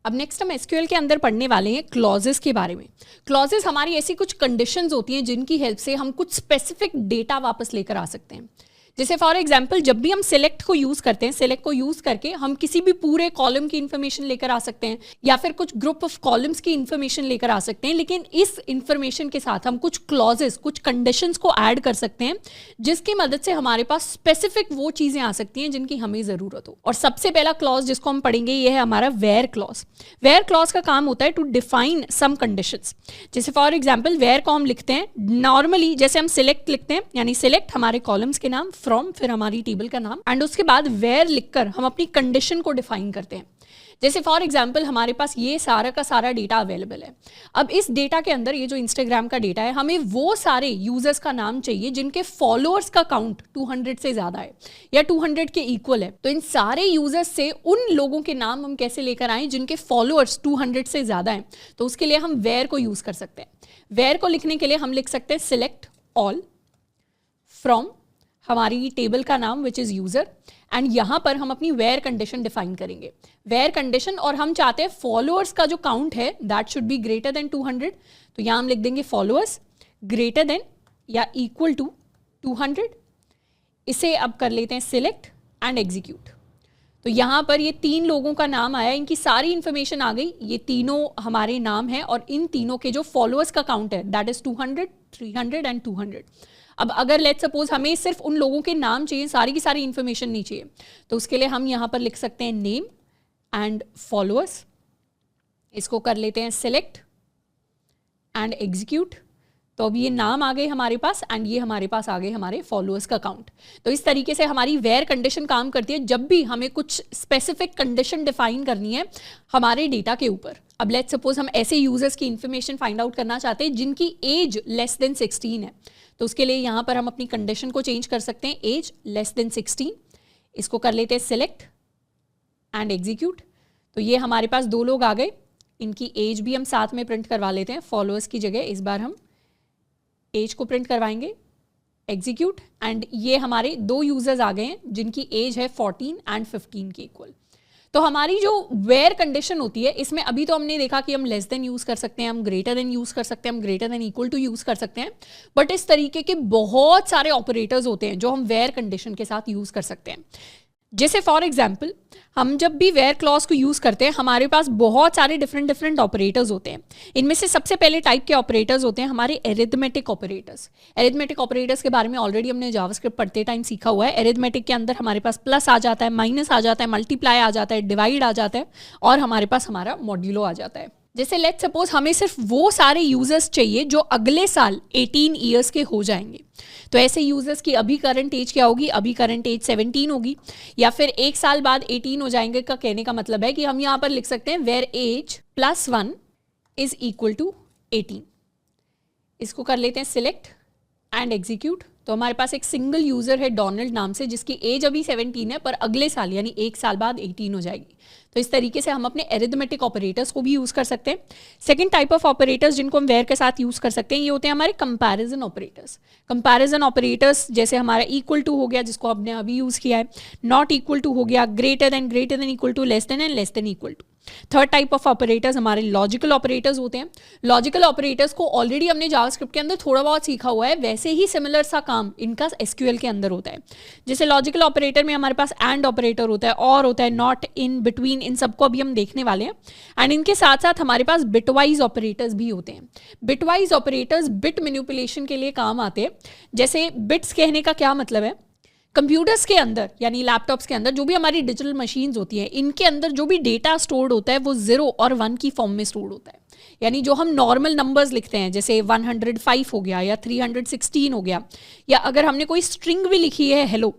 अब नेक्स्ट हम एसक्यूएल के अंदर पढ़ने वाले हैं क्लॉजेस के बारे में। क्लॉजेस हमारी ऐसी कुछ कंडीशंस होती हैं जिनकी हेल्प से हम कुछ स्पेसिफिक डेटा वापस लेकर आ सकते हैं। जैसे फॉर एग्जाम्पल जब भी हम सिलेक्ट को यूज करते हैं, सिलेक्ट को यूज करके हम किसी भी पूरे कॉलम की इंफॉर्मेशन लेकर आ सकते हैं या फिर कुछ ग्रुप ऑफ कॉलम्स की इंफॉर्मेशन लेकर आ सकते हैं, लेकिन इस इंफॉर्मेशन के साथ हम कुछ क्लॉजेस, कुछ कंडीशंस को ऐड कर सकते हैं जिसकी मदद से हमारे पास स्पेसिफिक वो चीजें आ सकती हैं जिनकी हमें जरूरत हो। और सबसे पहला क्लॉज जिसको हम पढ़ेंगे ये है हमारा वेयर क्लॉज। वेयर क्लॉज का काम होता है टू डिफाइन सम कंडीशंस। जैसे फॉर एग्जाम्पल वेयर को हम लिखते हैं नॉर्मली, जैसे हम सिलेक्ट लिखते हैं, यानी सिलेक्ट हमारे कॉलम्स के नाम, फ्रॉम फिर हमारी टेबल का नाम, एंड उसके बाद वेयर लिखकर हम अपनी कंडीशन को डिफाइन करते हैं। जैसे फॉर एग्जाम्पल हमारे पास ये सारा का सारा डेटा अवेलेबल है। अब इस डेटा के अंदर, ये जो इंस्टाग्राम का डेटा है, हमें वो सारे यूजर्स का नाम चाहिए जिनके फॉलोअर्स का काउंट 200 से ज्यादा है या 200 के इक्वल है। तो इन सारे यूजर्स से उन लोगों के नाम हम कैसे लेकर आए जिनके फॉलोअर्स 200 से ज्यादा हैं, तो उसके लिए हम वेयर को यूज कर सकते हैं। वेयर को लिखने के लिए हम लिख सकते हैं सिलेक्ट ऑल फ्रॉम हमारी टेबल का नाम विच इज यूजर, एंड यहां पर हम अपनी वेयर कंडीशन डिफाइन करेंगे। वेयर कंडीशन, और हम चाहते हैं फॉलोअर्स का जो काउंट है that should be greater than 200, तो यहां हम लिख देंगे फॉलोअर्स ग्रेटर देन या इक्वल टू 200। इसे अब कर लेते हैं सिलेक्ट एंड एग्जीक्यूट। तो यहां पर ये 3 लोगों का नाम आया, इनकी सारी इंफॉर्मेशन आ गई, ये तीनों हमारे नाम हैं और इन तीनों के जो फॉलोअर्स का काउंट है दैट इज 200, 300 एंड 200। अब अगर लेट्स सपोज हमें सिर्फ उन लोगों के नाम चाहिए, सारी की सारी इंफॉर्मेशन नहीं चाहिए, तो उसके लिए हम यहाँ पर लिख सकते हैं नेम एंड फॉलोअर्स। इसको कर लेते हैं सिलेक्ट एंड एग्जीक्यूट। तो अब ये नाम आ गए हमारे पास एंड ये हमारे पास आ गए हमारे फॉलोअर्स का काउंट। तो इस तरीके से हमारी वेयर कंडीशन काम करती है जब भी हमें कुछ स्पेसिफिक कंडीशन डिफाइन करनी है हमारे डेटा के ऊपर। अब लेट्स सपोज हम ऐसे यूजर्स की इंफॉर्मेशन फाइंड आउट करना चाहते हैं जिनकी एज लेस देन 16 है, तो उसके लिए यहाँ पर हम अपनी कंडीशन को चेंज कर सकते हैं, एज लेस देन 16। इसको कर लेते हैं सिलेक्ट एंड एग्जीक्यूट। तो ये हमारे पास 2 लोग आ गए, इनकी एज भी हम साथ में प्रिंट करवा लेते हैं। फॉलोअर्स की जगह इस बार हम एज को प्रिंट करवाएंगे, एग्जीक्यूट, एंड ये हमारे 2 यूजर्स आ गए हैं जिनकी एज है 14 एंड 15 के इक्वल। तो हमारी जो वेयर कंडीशन होती है इसमें अभी तो हमने देखा कि हम लेस देन यूज कर सकते हैं, हम ग्रेटर देन यूज कर सकते हैं, हम greater than equal to use कर सकते हैं, बट इस तरीके के बहुत सारे ऑपरेटर्स होते हैं जो हम वेयर कंडीशन के साथ यूज कर सकते हैं। जैसे फॉर एग्जाम्पल हम जब भी वेयर क्लॉज को यूज करते हैं हमारे पास बहुत सारे डिफरेंट ऑपरेटर्स होते हैं। इनमें से सबसे पहले टाइप के ऑपरेटर्स होते हैं हमारे एरिथमेटिक ऑपरेटर्स। एरिथमेटिक ऑपरेटर्स के बारे में ऑलरेडी हमने जावास्क्रिप्ट पढ़ते टाइम सीखा हुआ है। एरिथमेटिक के अंदर हमारे पास प्लस आ जाता है, माइनस आ जाता है, मल्टीप्लाई आ जाता है, डिवाइड आ जाता है और हमारे पास हमारा मॉड्यूलो आ जाता है। जैसे लेट्स सपोज हमें सिर्फ वो सारे यूजर्स चाहिए जो अगले साल 18 ईयर्स के हो जाएंगे, तो ऐसे यूजर्स की अभी करंट एज क्या होगी, अभी करंट एज 17 होगी, या फिर 1 साल बाद 18 हो जाएंगे। का कहने का मतलब है कि हम यहाँ पर लिख सकते हैं where age +1 is equal to 18। इसको कर लेते हैं सिलेक्ट एंड एग्जीक्यूट। तो हमारे पास एक सिंगल यूजर है डोनाल्ड नाम से जिसकी एज अभी 17 है पर अगले साल यानी 1 साल बाद 18 हो जाएगी। तो इस तरीके से हम अपने एरिथमेटिक ऑपरेटर्स को भी यूज कर सकते हैं। सेकंड टाइप ऑफ ऑपरेटर्स जिनको हम वेयर के साथ यूज कर सकते हैं ये होते हैं हमारे कंपैरिजन ऑपरेटर्स। कंपैरिजन ऑपरेटर्स जैसे हमारा इक्वल टू हो गया जिसको हमने अभी यूज किया है, नॉट इक्वल टू हो गया, greater than equal to, less than and less than equal to. Third type of operators हमारे लॉजिकल ऑपरेटर्स होते हैं। लॉजिकल ऑपरेटर्स को ऑलरेडी हमने जावास्क्रिप्ट के अंदर थोड़ा बहुत सीखा हुआ है, वैसे ही सिमिलर सा काम इनका एसक्यूएल के अंदर होता है। जैसे लॉजिकल ऑपरेटर में हमारे पास एंड ऑपरेटर होता है, और होता है, नॉट, इन, बिटवीन, इन सबको अभी हम देखने वाले हैं। एंड इनके साथ साथ हमारे पास बिटवाइज ऑपरेटर्स भी होते हैं। बिटवाइज ऑपरेटर्स बिट मैनिपुलेशन के लिए काम आते हैं। जैसे बिट्स कहने का क्या मतलब है, कंप्यूटर्स के अंदर यानी लैपटॉप्स के अंदर जो भी हमारी डिजिटल मशीन्स होती हैं इनके अंदर जो भी डेटा स्टोर्ड होता है वो 0 और 1 की फॉर्म में स्टोर्ड होता है। यानी जो हम नॉर्मल नंबर्स लिखते हैं जैसे 105 हो गया या 316 हो गया, या अगर हमने कोई स्ट्रिंग भी लिखी है हेलो,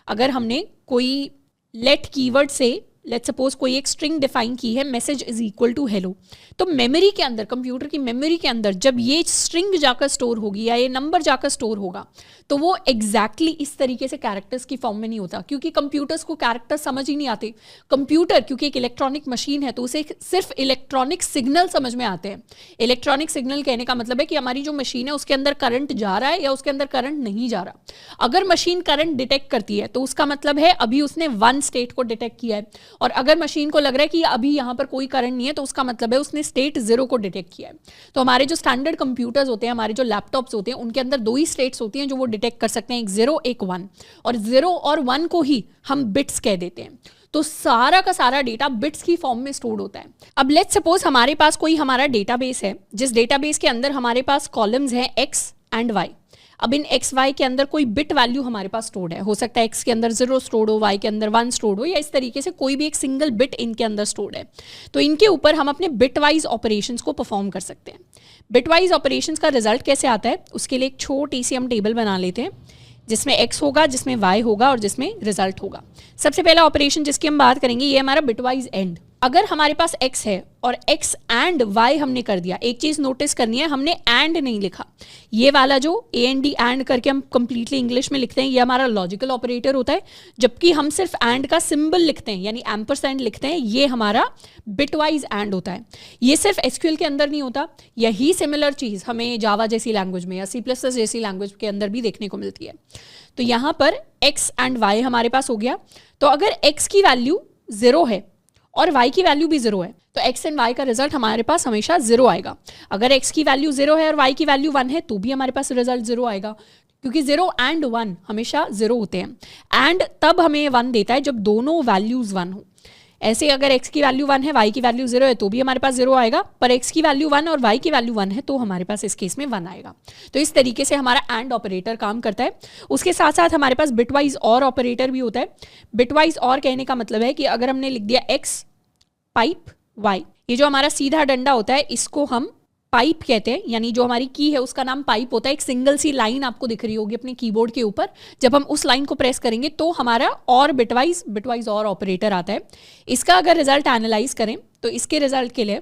अगर हमने कोई लेट कीवर्ड से लेट्स सपोज कोई एक स्ट्रिंग डिफाइन की है message is equal to hello, तो मेमोरी के अंदर, कंप्यूटर की मेमोरी के अंदर जब ये स्ट्रिंग जाकर स्टोर होगी या ये नंबर जाकर स्टोर होगा तो वो एग्जैक्टली इस तरीके से कैरेक्टर्स की फॉर्म में नहीं होता, क्योंकि कंप्यूटर्स को कैरेक्टर समझ ही नहीं आते। कंप्यूटर क्योंकि एक इलेक्ट्रॉनिक मशीन है तो उसे सिर्फ इलेक्ट्रॉनिक सिग्नल समझ में आते हैं। इलेक्ट्रॉनिक सिग्नल कहने का मतलब है कि हमारी जो मशीन है उसके अंदर करंट जा रहा है या उसके अंदर करंट नहीं जा रहा। अगर मशीन करंट डिटेक्ट करती है तो उसका मतलब है अभी उसने 1 स्टेट को डिटेक्ट किया है, और अगर मशीन को लग रहा है कि अभी यहाँ पर कोई करंट नहीं है तो उसका मतलब है उसने स्टेट 0 को डिटेक्ट किया है। तो हमारे जो स्टैंडर्ड कंप्यूटर्स होते हैं, हमारे जो लैपटॉप्स होते हैं, उनके अंदर 2 ही स्टेट्स होती हैं जो वो डिटेक्ट कर सकते हैं, एक 0 एक 1, और 0 और 1 को ही हम बिट्स कह देते हैं। तो सारा का सारा डेटा बिट्स की फॉर्म में स्टोर्ड होता है। अब लेट्स सपोज हमारे पास कोई हमारा डेटाबेस है, जिस डेटाबेस के अंदर हमारे पास कॉलम्स हैं x एंड y। अब इन एक्स वाई के अंदर कोई बिट वैल्यू हमारे पास स्टोर्ड है, हो सकता है एक्स के अंदर 0 स्टोर्ड हो, वाई के अंदर 1 स्टोर्ड हो, या इस तरीके से कोई भी एक सिंगल बिट इनके अंदर स्टोर्ड है। तो इनके ऊपर हम अपने बिट वाइज ऑपरेशंस को परफॉर्म कर सकते हैं। बिट वाइज ऑपरेशंस का रिजल्ट कैसे आता है, उसके लिए एक छोटी सी हम टेबल बना लेते हैं जिसमें x होगा, जिसमें y होगा और जिसमें रिजल्ट होगा। सबसे पहला ऑपरेशन जिसकी हम बात करेंगे ये हमारा बिटवाइज एंड। अगर हमारे पास x है और x एंड y हमने कर दिया, एक चीज नोटिस करनी है, हमने एंड नहीं लिखा। ये वाला जो AND एंड करके हम कंप्लीटली इंग्लिश में लिखते हैं, ये हमारा लॉजिकल ऑपरेटर होता है, जबकि हम सिर्फ एंड का सिंबल लिखते हैं यानी एम्परसैंड लिखते हैं, ये हमारा बिटवाइज एंड होता है। ये सिर्फ SQL के अंदर नहीं होता, यही सिमिलर चीज हमें जावा जैसी लैंग्वेज में या C++ जैसी लैंग्वेज के अंदर भी देखने को मिलती है। तो यहाँ पर x एंड y हमारे पास हो गया। तो अगर x की वैल्यू 0 है और y की वैल्यू भी 0 है तो x एंड y का रिजल्ट हमारे पास हमेशा 0 आएगा। अगर x की वैल्यू 0 है और y की वैल्यू 1 है तो भी हमारे पास रिजल्ट 0 आएगा, क्योंकि 0 एंड 1 हमेशा 0 होते हैं। एंड तब हमें 1 देता है जब दोनों वैल्यूज 1 हो। ऐसे अगर x की वैल्यू 1 है, y की वैल्यू 0 है तो भी हमारे पास 0 आएगा, पर x की वैल्यू 1 और y की वैल्यू 1 है तो हमारे पास इस केस में 1 आएगा। तो इस तरीके से हमारा एंड ऑपरेटर काम करता है। उसके साथ साथ हमारे पास बिटवाइज और ऑपरेटर भी होता है। बिटवाइज और कहने का मतलब है कि अगर हमने लिख दिया x पाइप y, ये जो हमारा सीधा डंडा होता है इसको हम पाइप कहते हैं, यानी जो हमारी की है उसका नाम पाइप होता है। एक सिंगल सी लाइन आपको दिख रही होगी अपने कीबोर्ड के ऊपर, जब हम उस लाइन को प्रेस करेंगे तो हमारा और बिटवाइज और ऑपरेटर आता है। इसका अगर रिजल्ट एनालाइज करें तो इसके रिजल्ट के लिए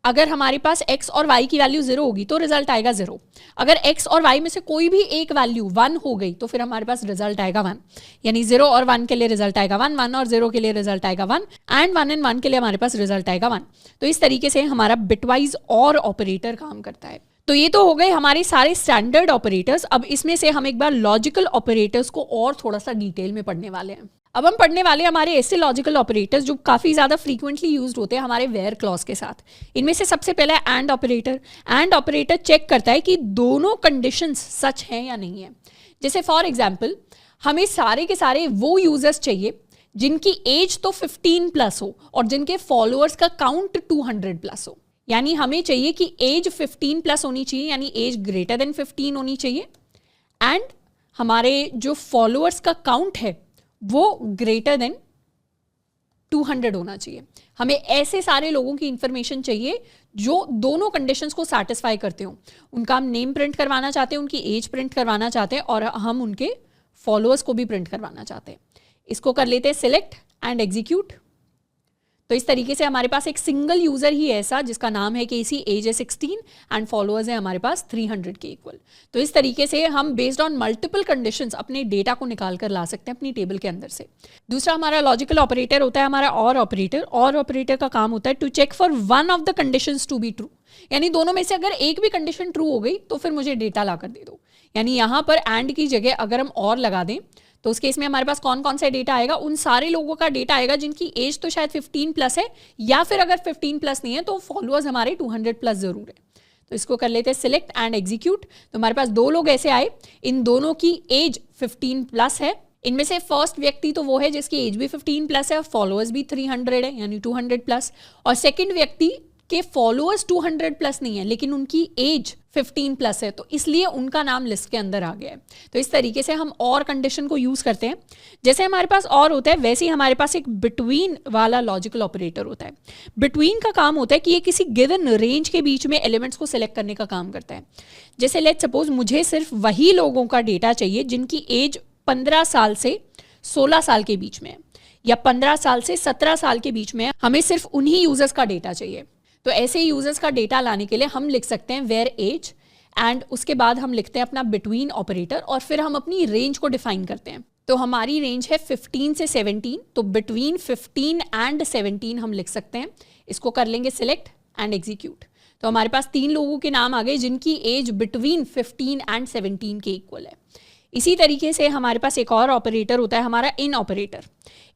अगर हमारे पास x और y की वैल्यू 0 होगी तो रिजल्ट आएगा 0। अगर x और y में से कोई भी एक वैल्यू 1 हो गई तो फिर हमारे पास रिजल्ट आएगा 1, यानी 0 और 1 के लिए रिजल्ट आएगा 1, 1 और 0 के लिए रिजल्ट आएगा 1, एंड 1 एंड 1 के लिए हमारे पास रिजल्ट आएगा 1। तो इस तरीके से हमारा बिटवाइज और ऑपरेटर काम करता है। तो ये तो हो गए हमारे सारे स्टैंडर्ड ऑपरेटर्स। अब इसमें से हम एक बार लॉजिकल ऑपरेटर्स को और थोड़ा सा डिटेल में पढ़ने वाले हैं। अब हम पढ़ने वाले हमारे ऐसे लॉजिकल ऑपरेटर्स जो काफ़ी ज़्यादा फ्रीक्वेंटली यूज्ड होते हैं हमारे वेयर क्लॉज के साथ। इनमें से सबसे पहला है and operator. And operator check करता है कि दोनों कंडीशंस सच हैं या नहीं है। जैसे फॉर एग्जांपल हमें सारे के सारे वो यूजर्स चाहिए जिनकी एज तो 15+ हो और जिनके फॉलोअर्स का काउंट 200+ हो। यानी हमें चाहिए कि एज 15+ होनी चाहिए, यानी एज ग्रेटर देन 15 होनी चाहिए, एंड हमारे जो फॉलोअर्स का काउंट है वो ग्रेटर देन 200 होना चाहिए। हमें ऐसे सारे लोगों की इंफॉर्मेशन चाहिए जो दोनों कंडीशंस को सैटिस्फाई करते हो। उनका हम नेम प्रिंट करवाना चाहते हैं, उनकी एज प्रिंट करवाना चाहते हैं और हम उनके फॉलोअर्स को भी प्रिंट करवाना चाहते हैं। इसको कर लेते हैं सिलेक्ट एंड एग्जीक्यूट। तो इस तरीके से हमारे पास एक सिंगल यूजर ही ऐसा जिसका नाम है केसी, एज है 16 एंड फॉलोअर्स है हमारे पास 300 के इक्वल। तो इस तरीके से हम बेस्ड ऑन मल्टीपल कंडीशंस अपने डेटा को निकाल कर ला सकते हैं अपनी टेबल के अंदर से। दूसरा हमारा लॉजिकल ऑपरेटर होता है हमारा और ऑपरेटर। और ऑपरेटर का काम होता है to check for one of the conditions to be true, यानी दोनों में से अगर एक भी कंडीशन ट्रू हो गई तो फिर मुझे डेटा ला कर दे दो। यानी यहाँ पर एंड की जगह अगर हम और लगा दें तो उस केस में हमारे पास कौन कौन सा डेटा आएगा, उन सारे लोगों का डेटा आएगा जिनकी एज तो शायद 15+ है, या फिर अगर 15+ नहीं है तो फॉलोअर्स हमारे 200+ जरूर है। तो इसको कर लेते हैं सिलेक्ट एंड एग्जीक्यूट। तो हमारे पास 2 लोग ऐसे आए, इन दोनों की एज 15+ है। इनमें से फर्स्ट व्यक्ति तो वो है जिसकी एज भी 15+ है, फॉलोअर्स भी 300 है यानी 200+, और सेकेंड व्यक्ति के फॉलोअर्स 200+ नहीं है लेकिन उनकी एज 15+ है, तो इसलिए उनका नाम लिस्ट के अंदर आ गया है। तो इस तरीके से हम और कंडीशन को यूज करते हैं। जैसे हमारे पास और होता है वैसे ही हमारे पास एक बिटवीन वाला लॉजिकल ऑपरेटर होता है। बिटवीन का काम होता है कि ये किसी गिवन रेंज के बीच में एलिमेंट्स को सिलेक्ट करने का काम करता है। जैसे लेट्स सपोज मुझे सिर्फ वही लोगों का डेटा चाहिए जिनकी एज 15 साल से 16 साल के बीच में है, या 15 साल से 17 साल के बीच में है। हमें सिर्फ उन्हीं यूजर्स का डेटा चाहिए। तो ऐसे यूजर्स का डेटा लाने के लिए हम लिख सकते हैं वेयर एज, एंड उसके बाद हम लिखते हैं अपना बिटवीन ऑपरेटर, और फिर हम अपनी रेंज को डिफाइन करते हैं। तो हमारी रेंज है 15 से 17, तो बिटवीन 15 एंड 17 हम लिख सकते हैं। इसको कर लेंगे सिलेक्ट एंड एग्जीक्यूट। तो हमारे पास 3 लोगों के नाम आ गए जिनकी एज बिटवीन 15 एंड 17 के इक्वल है। इसी तरीके से हमारे पास एक और ऑपरेटर होता है हमारा इन ऑपरेटर।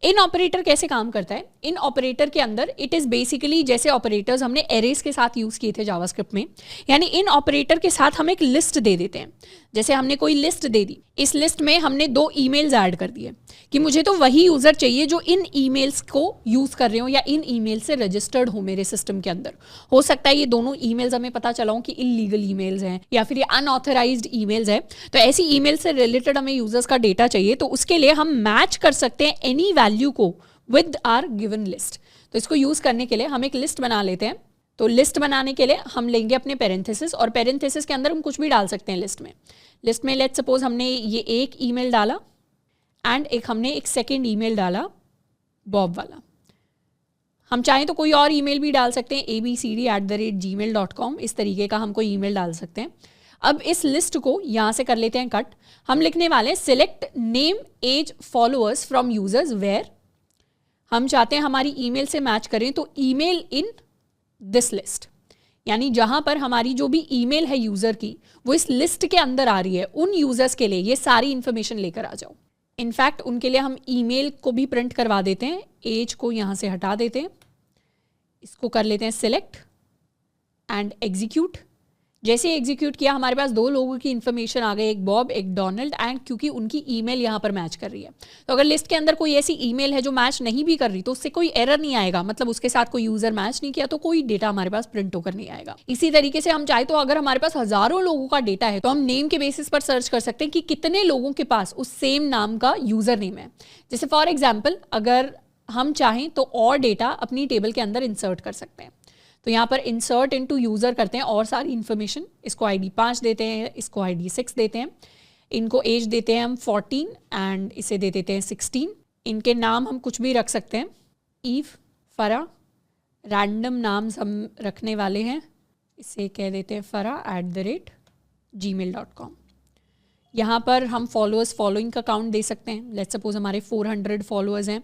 इन ऑपरेटर कैसे काम करता है? इन ऑपरेटर के अंदर इट इज़ बेसिकली जैसे ऑपरेटर्स हमने एरेज के साथ यूज़ किए थे जावास्क्रिप्ट में, यानी इन ऑपरेटर के साथ हम एक लिस्ट दे देते हैं। जैसे हमने कोई लिस्ट दे दी, इस लिस्ट में हमने 2 ईमेल्स ऐड कर दिए कि मुझे तो वही यूज़र चाहिए जो इन ईमेल्स को यूज़ कर रहे हो या इन ईमेल से रजिस्टर्ड हो मेरे सिस्टम के अंदर। हो सकता है ये दोनों ईमेल्स हमें पता चला हो कि इलीगल ईमेल्स हैं या फिर ये अनऑथराइज्ड ईमेल्स हैं, तो ऐसी ईमेल से रिलेटेड हमें यूजर्स का डेटा चाहिए। तो उसके लिए हम मैच कर सकते हैं एनी वैल्यू को विद आर गिवन लिस्ट। तो इसको यूज़ करने के लिए हम एक लिस्ट बना लेते हैं। तो लिस्ट बनाने के लिए हम लेंगे अपने पेरेंथेसिस, और पेरेंथेसिस के अंदर हम कुछ भी डाल सकते हैं लिस्ट में लेट्स सपोज हमने ये एक ईमेल डाला एंड हमने एक सेकेंड ईमेल डाला बॉब वाला। हम चाहें तो कोई और ईमेल भी डाल सकते हैं, abcd@gmail.com, इस तरीके का हम कोई ईमेल डाल सकते हैं। अब इस लिस्ट को यहाँ से कर लेते हैं कट। हम लिखने वाले हैं select name as followers from users where हम चाहते हैं हमारी ईमेल से मैच करें, तो ईमेल इन दिस लिस्ट, यानी जहां पर हमारी जो भी ईमेल है यूजर की वो इस लिस्ट के अंदर आ रही है, उन यूजर्स के लिए ये सारी इंफॉर्मेशन लेकर आ जाओ। इनफैक्ट उनके लिए हम ईमेल को भी प्रिंट करवा देते हैं, एज को यहाँ से हटा देते हैं, इसको कर लेते हैं सिलेक्ट एंड एग्जीक्यूट। जैसे एग्जीक्यूट किया हमारे पास 2 लोगों की इन्फॉर्मेशन आ गई, एक बॉब एक डोनाल्ड, एंड क्योंकि उनकी ईमेल यहाँ पर मैच कर रही है। तो अगर लिस्ट के अंदर कोई ऐसी ईमेल है जो मैच नहीं भी कर रही तो उससे कोई एरर नहीं आएगा, मतलब उसके साथ कोई यूजर मैच नहीं किया तो कोई डेटा हमारे पास प्रिंट होकर नहीं आएगा। इसी तरीके से हम चाहे तो अगर हमारे पास हजारों लोगों का डेटा है तो हम नेम के बेसिस पर सर्च कर सकते हैं कि कितने लोगों के पास उस सेम नाम का यूजर नेम है। जैसे फॉर एग्जाम्पल अगर हम चाहें तो और डेटा अपनी टेबल के अंदर इंसर्ट कर सकते हैं, तो यहाँ पर इंसर्ट इनटू यूज़र करते हैं और सारी इन्फॉर्मेशन, इसको ID 5 देते हैं, इसको ID 6 देते हैं, इनको एज देते हैं हम 14 एंड इसे दे देते हैं 16। इनके नाम हम कुछ भी रख सकते हैं, ईव, फरा, रैंडम नाम्स हम रखने वाले हैं, इसे कह देते हैं fara@gmail.com। यहाँ पर हम फॉलोइंग का काउंट दे सकते हैं, लेट्स सपोज हमारे 400 फॉलोअर्स हैं,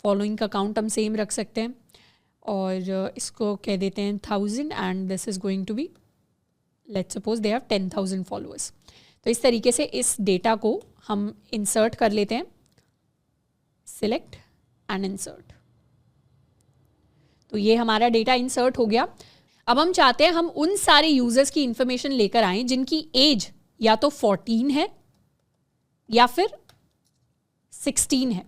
फॉलोइंग का काउंट हम सेम रख सकते हैं और इसको कह देते हैं 1000 and this is going to be let's suppose they have 10,000 followers. तो इस तरीके से इस डेटा को हम इंसर्ट कर लेते हैं, सिलेक्ट एंड इंसर्ट। तो ये हमारा डेटा इंसर्ट हो गया। अब हम चाहते हैं हम उन सारे यूजर्स की इंफॉर्मेशन लेकर आएँ जिनकी एज या तो 14 है या फिर 16 है।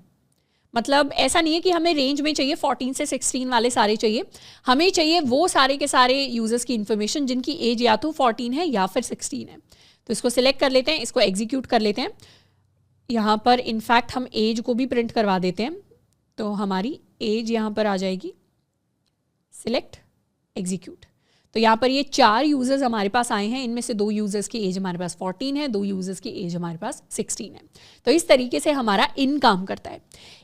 मतलब ऐसा नहीं है कि हमें रेंज में चाहिए 14 से 16 वाले सारे चाहिए, हमें चाहिए वो सारे के सारे यूजर्स की इन्फॉर्मेशन जिनकी एज या तो 14 है या फिर 16 है। तो इसको सिलेक्ट कर लेते हैं, इसको एग्जीक्यूट कर लेते हैं। यहाँ पर इनफैक्ट हम एज को भी प्रिंट करवा देते हैं, तो हमारी एज यहाँ पर आ जाएगी, सिलेक्ट एग्जीक्यूट। तो यहाँ पर ये 4 यूजर्स हमारे पास आए हैं, इनमें से 2 यूजर्स की एज हमारे पास 14 है, 2 यूजर्स की एज हमारे पास 16 है। तो इस तरीके से हमारा इन काम करता है।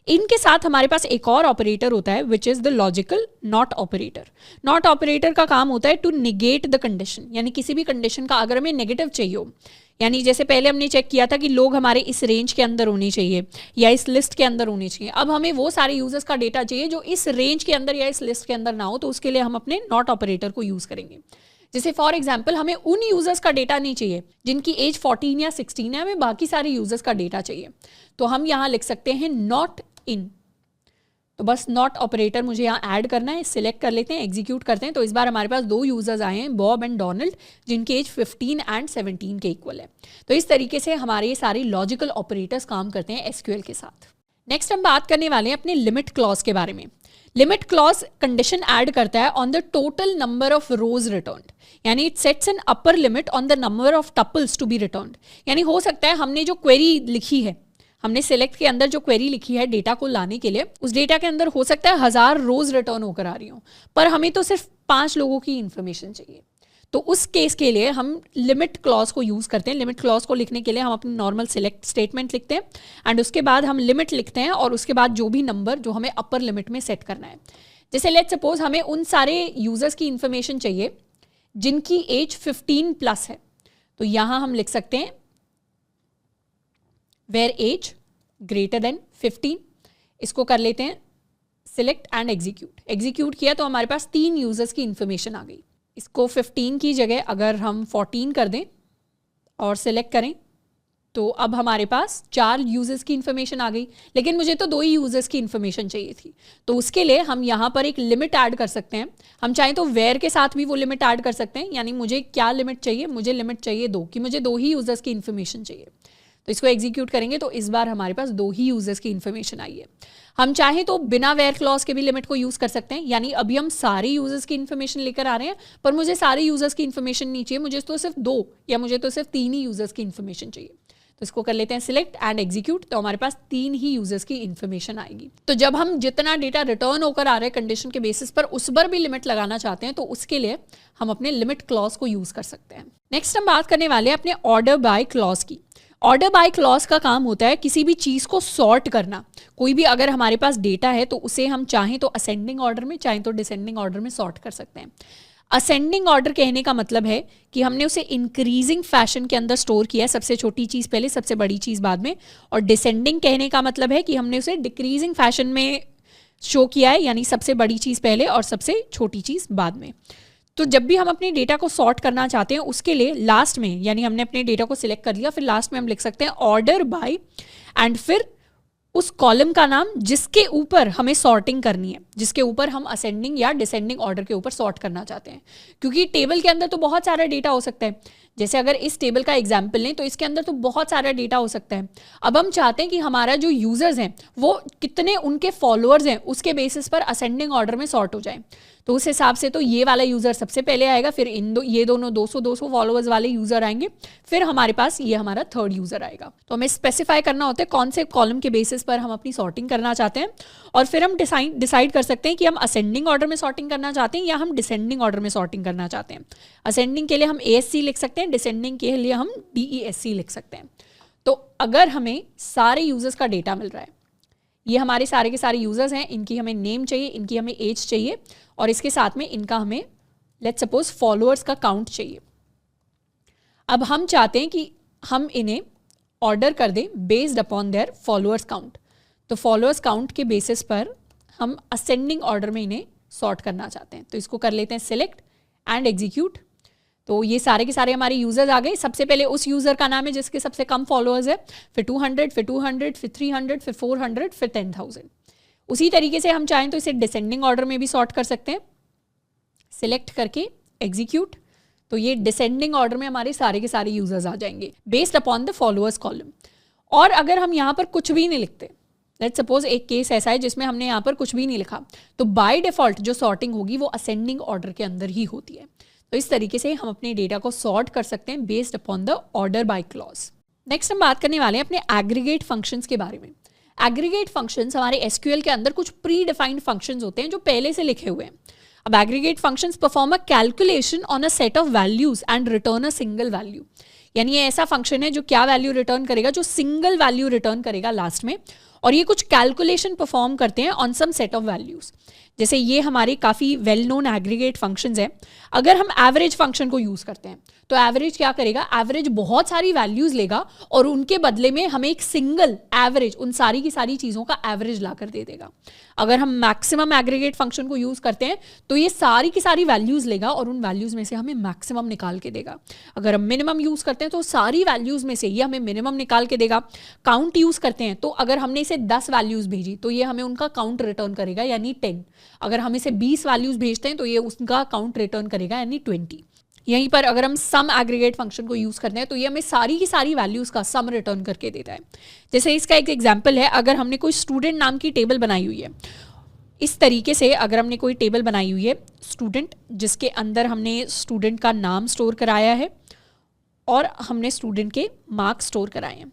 इनके साथ हमारे पास एक और ऑपरेटर होता है विच is the logical not operator. Not operator का काम होता है टू निगेट द कंडीशन, यानी किसी भी कंडीशन का अगर हमें नेगेटिव चाहिए हो, यानी जैसे पहले हमने चेक किया था कि लोग हमारे इस रेंज के अंदर होने चाहिए या इस लिस्ट के अंदर होने चाहिए, अब हमें वो सारे यूजर्स का डेटा चाहिए जो इस रेंज के अंदर या इस लिस्ट के अंदर ना हो, तो उसके लिए हम अपने नॉट ऑपरेटर को यूज़ करेंगे। जैसे फॉर एग्जाम्पल हमें उन यूजर्स का डेटा नहीं चाहिए जिनकी एज 14 या 16 है, हमें बाकी सारे यूजर्स का डेटा चाहिए, तो हम यहाँ लिख सकते हैं नॉट इन। तो बस नॉट ऑपरेटर मुझे यहाँ ऐड करना है, सिलेक्ट कर लेते हैं, एग्जीक्यूट करते हैं। तो इस बार हमारे पास 2 यूजर्स आए हैं, बॉब एंड डोनाल्ड, जिनकी एज 15 एंड 17 के इक्वल है। तो इस तरीके से हमारे ये सारे लॉजिकल ऑपरेटर्स काम करते हैं एसक्यूएल के साथ। नेक्स्ट हम बात करने वाले हैं अपने लिमिट क्लॉज के बारे में। लिमिट क्लॉज कंडीशन ऐड करता है on the total number of rows returned, यानी it sets an upper limit on the number of tuples to be returned. यानी हो सकता है हमने जो क्वेरी लिखी है, हमने सिलेक्ट के अंदर जो क्वेरी लिखी है डेटा को लाने के लिए, उस डेटा के अंदर हो सकता है 1000 रोज रिटर्न होकर आ रही हो, पर हमें तो सिर्फ 5 लोगों की इंफॉर्मेशन चाहिए। तो उस केस के लिए हम लिमिट क्लॉज को यूज़ करते हैं। लिमिट क्लॉज को लिखने के लिए हम अपनी नॉर्मल सिलेक्ट स्टेटमेंट लिखते हैं एंड उसके बाद हम लिमिट लिखते हैं और उसके बाद जो भी नंबर जो हमें अपर लिमिट में सेट करना है। जैसे लेट्स सपोज हमें उन सारे यूजर्स की इंफॉर्मेशन चाहिए जिनकी एज 15 प्लस है, तो यहाँ हम लिख सकते हैं वेयर एज ग्रेटर देन 15। इसको कर लेते हैं सिलेक्ट एंड एग्जीक्यूट। एग्जीक्यूट किया तो हमारे पास 3 यूजर्स की इंफॉर्मेशन आ गई। इसको 15 की जगह अगर हम 14 कर दें और सिलेक्ट करें तो अब हमारे पास 4 यूजर्स की इन्फॉर्मेशन आ गई, लेकिन मुझे तो 2 ही यूजर्स की इन्फॉर्मेशन चाहिए थी। तो उसके लिए हम यहाँ पर एक लिमिट ऐड कर सकते हैं। हम चाहें तो वेयर के साथ भी वो लिमिट ऐड कर सकते हैं, यानी मुझे क्या लिमिट चाहिए, मुझे लिमिट चाहिए 2 कि मुझे 2 ही यूजर्स की इन्फॉर्मेशन चाहिए। तो इसको एग्जीक्यूट करेंगे तो इस बार हमारे पास 2 ही यूजर्स की इन्फॉर्मेशन आई है। हम चाहें तो बिना वेयर क्लॉज के भी लिमिट को यूज कर सकते हैं, यानी अभी हम सारे यूजर्स की इन्फॉर्मेशन लेकर आ रहे हैं, पर मुझे सारे यूजर्स की इन्फॉर्मेशन नहीं चाहिए, मुझे तो सिर्फ 2 या मुझे तो सिर्फ 3 ही यूजर्स की इन्फॉर्मेशन चाहिए। तो इसको कर लेते हैं सिलेक्ट एंड एग्जीक्यूट, तो हमारे पास 3 ही यूजर्स की इन्फॉर्मेशन आएगी। तो जब हम जितना डेटा रिटर्न होकर आ रहे हैं कंडीशन के बेसिस पर, उस पर भी लिमिट लगाना चाहते हैं, तो उसके लिए हम अपने लिमिट क्लॉज को यूज कर सकते हैं। नेक्स्ट हम बात करने वाले हैं अपने ऑर्डर बाय क्लॉज की। ऑर्डर बाय क्लॉज का काम होता है किसी भी चीज़ को सॉर्ट करना। कोई भी अगर हमारे पास डेटा है तो उसे हम चाहें तो असेंडिंग ऑर्डर में, चाहें तो डिसेंडिंग ऑर्डर में सॉर्ट कर सकते हैं। असेंडिंग ऑर्डर कहने का मतलब है कि हमने उसे इंक्रीजिंग फैशन के अंदर स्टोर किया है, सबसे छोटी चीज़ पहले, सबसे बड़ी चीज़ बाद में। और डिसेंडिंग कहने का मतलब है कि हमने उसे डिक्रीजिंग फैशन में शो किया है, यानी सबसे बड़ी चीज़ पहले और सबसे छोटी चीज़ बाद में। तो जब भी हम अपने डेटा को सॉर्ट करना चाहते हैं, उसके लिए लास्ट में, यानी हमने अपने डेटा को सिलेक्ट कर लिया, फिर लास्ट में हम लिख सकते हैं ऑर्डर बाय एंड फिर उस कॉलम का नाम जिसके ऊपर हमें सॉर्टिंग करनी है, जिसके ऊपर हम असेंडिंग या डिसेंडिंग ऑर्डर के ऊपर सॉर्ट करना चाहते हैं। क्योंकि टेबल के अंदर तो बहुत सारा डेटा हो सकता है, जैसे अगर इस टेबल का एग्जाम्पल लें तो इसके अंदर तो बहुत सारा डेटा हो सकता है। अब हम चाहते हैं कि हमारा जो यूजर्स हैं वो कितने उनके फॉलोअर्स हैं उसके बेसिस पर असेंडिंग ऑर्डर में सॉर्ट हो जाए। तो उस हिसाब से तो ये वाला यूजर सबसे पहले आएगा, फिर ये दोनों 200 फॉलोअर्स वाले यूजर आएंगे, फिर हमारे पास ये हमारा थर्ड यूजर आएगा। तो हमें स्पेसिफाई करना होता है कौन से कॉलम के बेसिस पर हम अपनी सॉर्टिंग करना चाहते हैं, और फिर हम डिसाइड कर सकते हैं कि हम असेंडिंग ऑर्डर में सॉर्टिंग करना चाहते हैं या हम डिसेंडिंग ऑर्डर में सॉर्टिंग करना चाहते हैं। असेंडिंग के लिए हम ASC लिख सकते हैं, डिसेंडिंग के लिए हम DESC लिख सकते हैं। तो अगर हमें सारे यूजर्स का डेटा मिल रहा है, ये हमारे सारे के सारे यूजर्स हैं, इनकी हमें नेम चाहिए, इनकी हमें एज चाहिए, और इसके साथ में इनका हमें लेट्स सपोज फॉलोअर्स का काउंट चाहिए। अब हम चाहते हैं कि हम इन्हें ऑर्डर कर दें based upon their followers count. तो फॉलोअर्स काउंट के बेसिस पर हम असेंडिंग ऑर्डर में इन्हें सॉर्ट करना चाहते हैं। तो इसको कर लेते हैं सिलेक्ट एंड एग्जीक्यूट। तो ये सारे के सारे हमारे यूजर्स आ गए। सबसे पहले उस यूजर का नाम है जिसके सबसे कम फॉलोअर्स है, फिर 200, फिर 200, फिर 300, फिर 400, फिर 10,000। उसी तरीके से हम चाहें तो इसे डिसेंडिंग ऑर्डर में भी सॉर्ट कर सकते हैं, सिलेक्ट करके एग्जीक्यूट। तो ये डिसेंडिंग ऑर्डर में हमारे सारे के सारे यूजर्स आ जाएंगे based upon the followers column. और अगर हम यहाँ पर कुछ भी नहीं लिखते, लेट्स सपोज एक केस ऐसा है जिसमें हमने यहाँ पर कुछ भी नहीं लिखा, तो बाय डिफॉल्ट जो सॉर्टिंग होगी वो असेंडिंग ऑर्डर के अंदर ही होती है। तो इस तरीके से हम अपने डेटा को सॉर्ट कर सकते हैं based upon the order by clause. Next हम बात करने वाले हैं अपने एग्रीगेट फंक्शंस के बारे में। एग्रीगेट फंक्शंस हमारे SQL के अंदर कुछ प्री डिफाइंड फंक्शंस होते हैं जो पहले से लिखे हुए हैं। अब aggregate functions perform a calculation on a set of values and return a single value. यानी ये ऐसा फंक्शन है जो क्या वैल्यू रिटर्न करेगा, जो सिंगल वैल्यू रिटर्न करेगा लास्ट में, और ये कुछ कैलकुलेशन परफॉर्म करते हैं on some set of values. जैसे ये हमारे काफ़ी वेल नोन एग्रीगेट फंक्शंस हैं। अगर हम एवरेज फंक्शन को यूज़ करते हैं तो एवरेज क्या करेगा, एवरेज बहुत सारी वैल्यूज़ लेगा और उनके बदले में हमें एक सिंगल एवरेज उन सारी की सारी चीज़ों का एवरेज ला कर दे देगा। अगर हम मैक्सिमम एग्रीगेट फंक्शन को यूज़ करते हैं तो ये सारी की सारी वैल्यूज़ लेगा और उन वैल्यूज़ में से हमें मैक्सिमम निकाल के देगा। अगर हम मिनिमम यूज़ करते हैं तो सारी वैल्यूज़ में से ये हमें मिनिमम निकाल के देगा। काउंट यूज़ करते हैं तो अगर हमने इसे 10 वैल्यूज़ भेजी तो ये हमें उनका काउंट रिटर्न करेगा यानी 10। अगर हम इसे 20 वैल्यूज़ भेजते हैं तो ये उसका काउंट रिटर्न करेगा यानी 20। यहीं पर अगर हम सम एग्रीगेट फंक्शन को यूज़ करते हैं तो ये हमें सारी की सारी वैल्यूज़ का सम रिटर्न करके देता है। जैसे इसका एक एग्जांपल है, अगर हमने कोई स्टूडेंट नाम की टेबल बनाई हुई है, इस तरीके से अगर हमने कोई टेबल बनाई हुई है स्टूडेंट, जिसके अंदर हमने स्टूडेंट का नाम स्टोर कराया है और हमने स्टूडेंट के मार्क्स स्टोर कराए हैं,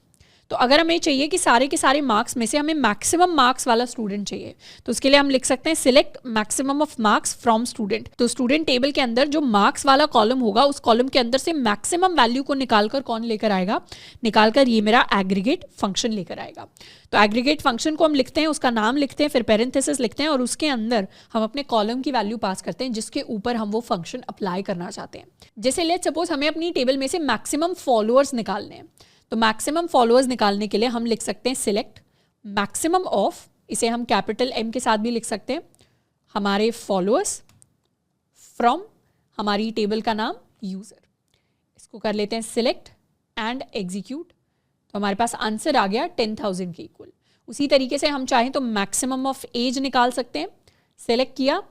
तो अगर हमें चाहिए कि सारे के सारे मार्क्स में से हमें मैक्सिमम मार्क्स वाला स्टूडेंट चाहिए तो उसके लिए हम लिख सकते हैं select maximum of marks from student. तो स्टूडेंट टेबल के अंदर जो मार्क्स वाला कॉलम होगा उस कॉलम के अंदर से मैक्सिमम वैल्यू को निकालकर कौन लेकर आएगा, निकालकर ये मेरा एग्रीगेट फंक्शन लेकर आएगा। तो एग्रीगेट फंक्शन को हम लिखते हैं, उसका नाम लिखते हैं, फिर पेरेंथेसिस लिखते हैं और उसके अंदर हम अपने कॉलम की वैल्यू पास करते हैं जिसके ऊपर हम वो फंक्शन अप्लाई करना चाहते हैं। जैसे लेट्स सपोज हमें अपनी टेबल में से मैक्सिमम फॉलोअर्स निकालने हैं, तो मैक्सिमम फॉलोअर्स निकालने के लिए हम लिख सकते हैं सिलेक्ट मैक्सिमम ऑफ, इसे हम कैपिटल M के साथ भी लिख सकते हैं, हमारे फॉलोअर्स फ्रॉम हमारी टेबल का नाम यूजर। इसको कर लेते हैं सिलेक्ट एंड एग्जीक्यूट। तो हमारे पास आंसर आ गया 10,000 के इक्वल। उसी तरीके से हम चाहें तो मैक्सिमम ऑफ एज निकाल सकते हैं। सेलेक्ट किया,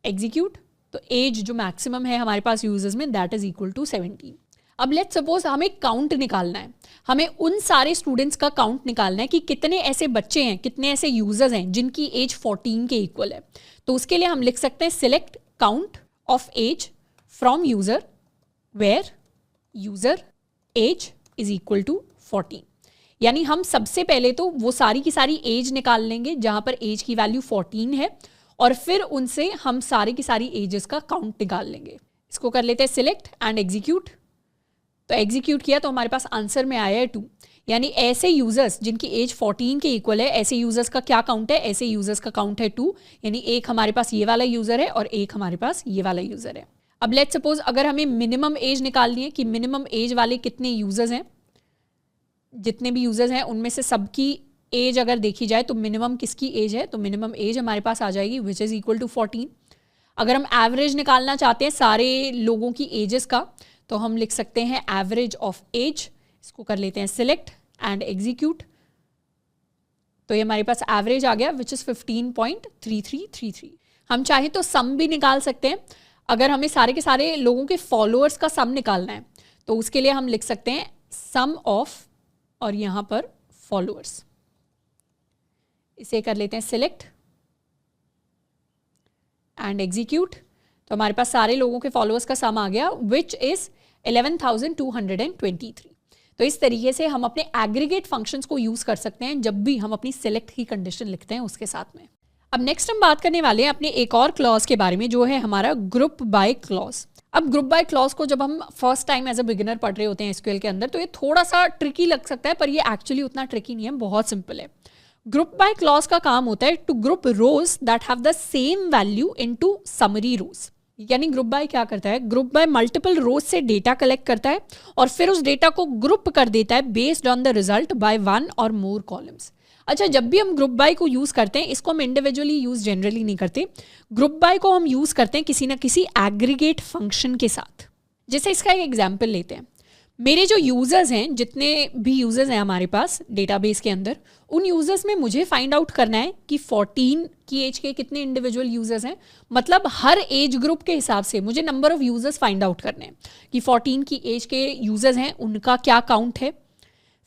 एग्जीक्यूट, तो एज जो मैक्सिमम है हमारे पास यूजर्स में दैट इज इक्वल टू 17। अब लेट्स सपोज हमें काउंट निकालना है, हमें उन सारे स्टूडेंट्स का काउंट निकालना है कि कितने ऐसे बच्चे हैं, कितने ऐसे यूजर्स हैं जिनकी एज 14 के इक्वल है। तो उसके लिए हम लिख सकते हैं select count of age from user where user age is equal to 14। यानी हम सबसे पहले तो वो सारी की सारी एज निकाल लेंगे जहां पर एज की वैल्यू 14 है, और फिर उनसे हम सारी की सारी एजेस का काउंट निकाल लेंगे। इसको कर लेते हैं सिलेक्ट एंड एग्जीक्यूट। तो एग्जीक्यूट किया तो हमारे पास आंसर में आया है 2। यानी ऐसे यूजर्स जिनकी एज 14 के इक्वल है, ऐसे यूजर्स का क्या काउंट है, ऐसे यूजर्स का काउंट है 2। यानी एक हमारे पास ये वाला यूजर है और एक हमारे पास ये वाला यूजर है। अब लेट्स सपोज अगर हमें मिनिमम एज निकालनी है कि मिनिमम एज वाले कितने यूजर्स हैं, जितने भी यूजर्स हैं उनमें से सबकी एज अगर देखी जाए तो मिनिमम किसकी एज है, तो मिनिमम एज हमारे पास आ जाएगी विच इज़ इक्वल टू 14। अगर हम एवरेज निकालना चाहते हैं सारे लोगों की एजेस का, तो हम लिख सकते हैं एवरेज ऑफ एज। इसको कर लेते हैं सिलेक्ट एंड एग्जीक्यूट। तो ये हमारे पास एवरेज आ गया विच इज़ 15.3333। हम चाहें तो सम भी निकाल सकते हैं। अगर हमें सारे के सारे लोगों के फॉलोअर्स का सम निकालना है तो उसके लिए हम लिख सकते हैं सम ऑफ और यहाँ पर फॉलोअर्स। इसे कर लेते हैं सिलेक्ट एंड एग्जीक्यूट। तो हमारे पास सारे लोगों के फॉलोअर्स का सम आ गया विच इज 11,223। तो इस तरीके से हम अपने एग्रीगेट फंक्शंस को यूज कर सकते हैं जब भी हम अपनी सिलेक्ट की कंडीशन लिखते हैं उसके साथ में। अब नेक्स्ट हम बात करने वाले हैं अपने एक और क्लॉज के बारे में जो है हमारा ग्रुप बाय क्लॉज। अब ग्रुप बाय क्लॉज को जब हम first time as a beginner पढ़ रहे होते हैं एसक्यूएल के अंदर तो ये थोड़ा सा ट्रिकी लग सकता है, पर ये एक्चुअली उतना ट्रिकी नहीं है, बहुत सिंपल है। ग्रुप बाय क्लॉज का काम होता है to group rows that have the same value into summary rows. यानी ग्रुप बाय क्या करता है, ग्रुप बाय मल्टीपल रोज से डेटा कलेक्ट करता है और फिर उस डेटा को ग्रुप कर देता है based on the result by 1 और मोर कॉलम्स। अच्छा, जब भी हम ग्रुप बाय को यूज करते हैं, इसको हम इंडिविजुअली यूज जनरली नहीं करते, ग्रुप बाय को हम यूज करते हैं किसी ना किसी एग्रीगेट फंक्शन के साथ। जैसे इसका एक एग्जाम्पल लेते हैं, मेरे जो यूजर्स हैं, जितने भी यूजर्स हैं हमारे पास डेटाबेस के अंदर, उन यूजर्स में मुझे फाइंड आउट करना है कि 14 की एज के कितने इंडिविजुअल यूजर्स हैं। मतलब हर एज ग्रुप के हिसाब से मुझे number of users find out करने हैं कि 14 की एज के यूजर्स हैं उनका क्या काउंट है,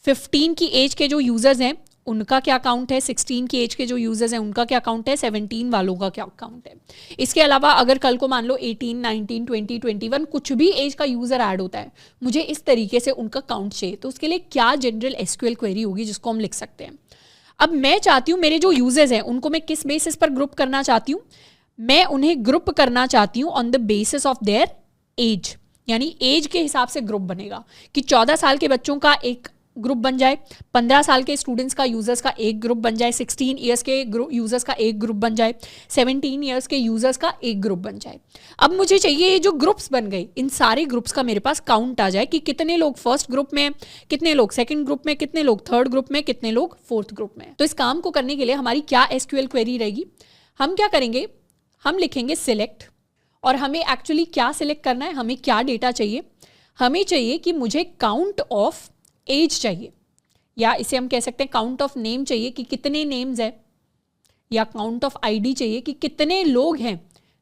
15 की एज के जो यूजर्स हैं उनका क्या काउंट है, 16 की एज के जो यूजर्स हैं उनका क्या काउंट है, 17 वालों का क्या काउंट है। इसके अलावा अगर कल को मान लो 18, 19, 20, 21 कुछ भी एज का यूजर ऐड होता है, मुझे इस तरीके से उनका काउंट चाहिए, तो उसके लिए क्या जनरल एसक्यूएल क्वेरी होगी जिसको हम लिख सकते हैं। अब मैं चाहती हूँ मेरे जो यूजर्स हैं उनको मैं किस बेसिस पर ग्रुप करना चाहती हूँ, मैं उन्हें ग्रुप करना चाहती हूँ on the basis of their age. यानी एज के हिसाब से ग्रुप बनेगा कि 14 साल के बच्चों का एक ग्रुप बन जाए, 15 साल के स्टूडेंट्स का यूजर्स का एक ग्रुप बन जाए, 16 ईयर्स के यूजर्स का एक ग्रुप बन जाए, 17 ईयर्स के यूजर्स का एक ग्रुप बन जाए। अब मुझे चाहिए ये जो ग्रुप्स बन गए इन सारे ग्रुप्स का मेरे पास काउंट आ जाए कि कितने लोग फर्स्ट ग्रुप में, कितने लोग सेकंड ग्रुप में, कितने लोग थर्ड ग्रुप में, कितने लोग फोर्थ ग्रुप में। तो इस काम को करने के लिए हमारी क्या एसक्यूएल क्वेरी रहेगी, हम क्या करेंगे, हम लिखेंगे सिलेक्ट, और हमें एक्चुअली क्या सिलेक्ट करना है, हमें क्या डेटा चाहिए, हमें चाहिए कि मुझे काउंट ऑफ एज चाहिए, या इसे हम कह सकते हैं काउंट ऑफ नेम चाहिए कि कितने नेम्स है, या काउंट ऑफ आईडी चाहिए कि कितने लोग हैं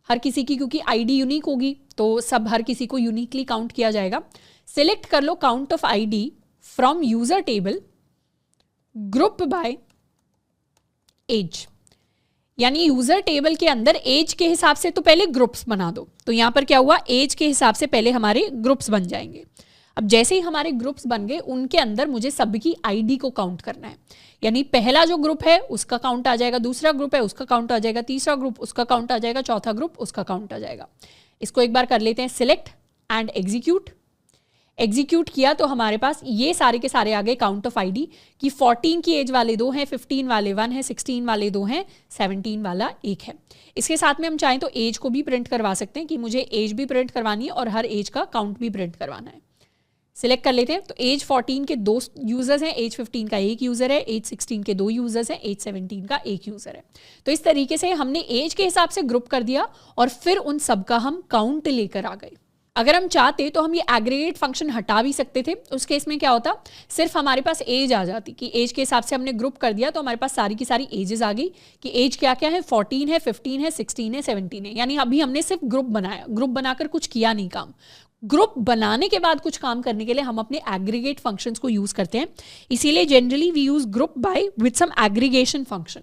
हर किसी की, क्योंकि आईडी यूनिक होगी तो सब हर किसी को यूनिकली काउंट किया जाएगा। सिलेक्ट कर लो count of ID from user table group by age. यानी यूजर टेबल के अंदर एज के हिसाब से तो पहले ग्रुप्स बना दो, तो यहां पर क्या हुआ, एज के हिसाब से पहले हमारे ग्रुप्स बन जाएंगे। अब जैसे ही हमारे ग्रुप्स बन गए उनके अंदर मुझे सबकी आईडी को काउंट करना है। यानी पहला जो ग्रुप है उसका काउंट आ जाएगा, दूसरा ग्रुप है उसका काउंट आ जाएगा, तीसरा ग्रुप उसका काउंट आ जाएगा, चौथा ग्रुप उसका काउंट आ जाएगा। इसको एक बार कर लेते हैं सिलेक्ट एंड एग्जीक्यूट। एग्जीक्यूट किया तो हमारे पास ये सारे के सारे आ गए काउंट ऑफ आईडी कि 14 की एज वाले 2 हैं, 15 वाले 1 है, 16 वाले 2 हैं, 17 वाला 1 है। इसके साथ में हम चाहें तो एज को भी प्रिंट करवा सकते हैं कि मुझे एज भी प्रिंट करवानी है और हर एज का काउंट भी प्रिंट करवाना है। सिलेक्ट कर लेते हैं, तो एज 14 के 2 यूजर्स हैं, एज 15 का एक यूजर है, एज 16 के 2 यूजर्स हैं, एज 17 का एक यूजर है। तो इस तरीके से हमने एज के हिसाब से ग्रुप कर दिया और फिर उन सब का हम काउंट लेकर आ गए। अगर हम चाहते तो हम ये एग्रीगेट फंक्शन हटा भी सकते थे। उस केस में क्या होता, सिर्फ हमारे पास एज आ जाती कि एज के हिसाब से हमने ग्रुप कर दिया तो हमारे पास सारी की सारी एजेस आ गई कि एज क्या क्या है, 14 है, 15 है, 16 है, 17 है। यानी अभी हमने सिर्फ ग्रुप बनाया, ग्रुप बनाकर कुछ किया नहीं काम। ग्रुप बनाने के बाद कुछ काम करने के लिए हम अपने एग्रीगेट फंक्शंस को यूज करते हैं, इसीलिए generally we use group by with some aggregation function.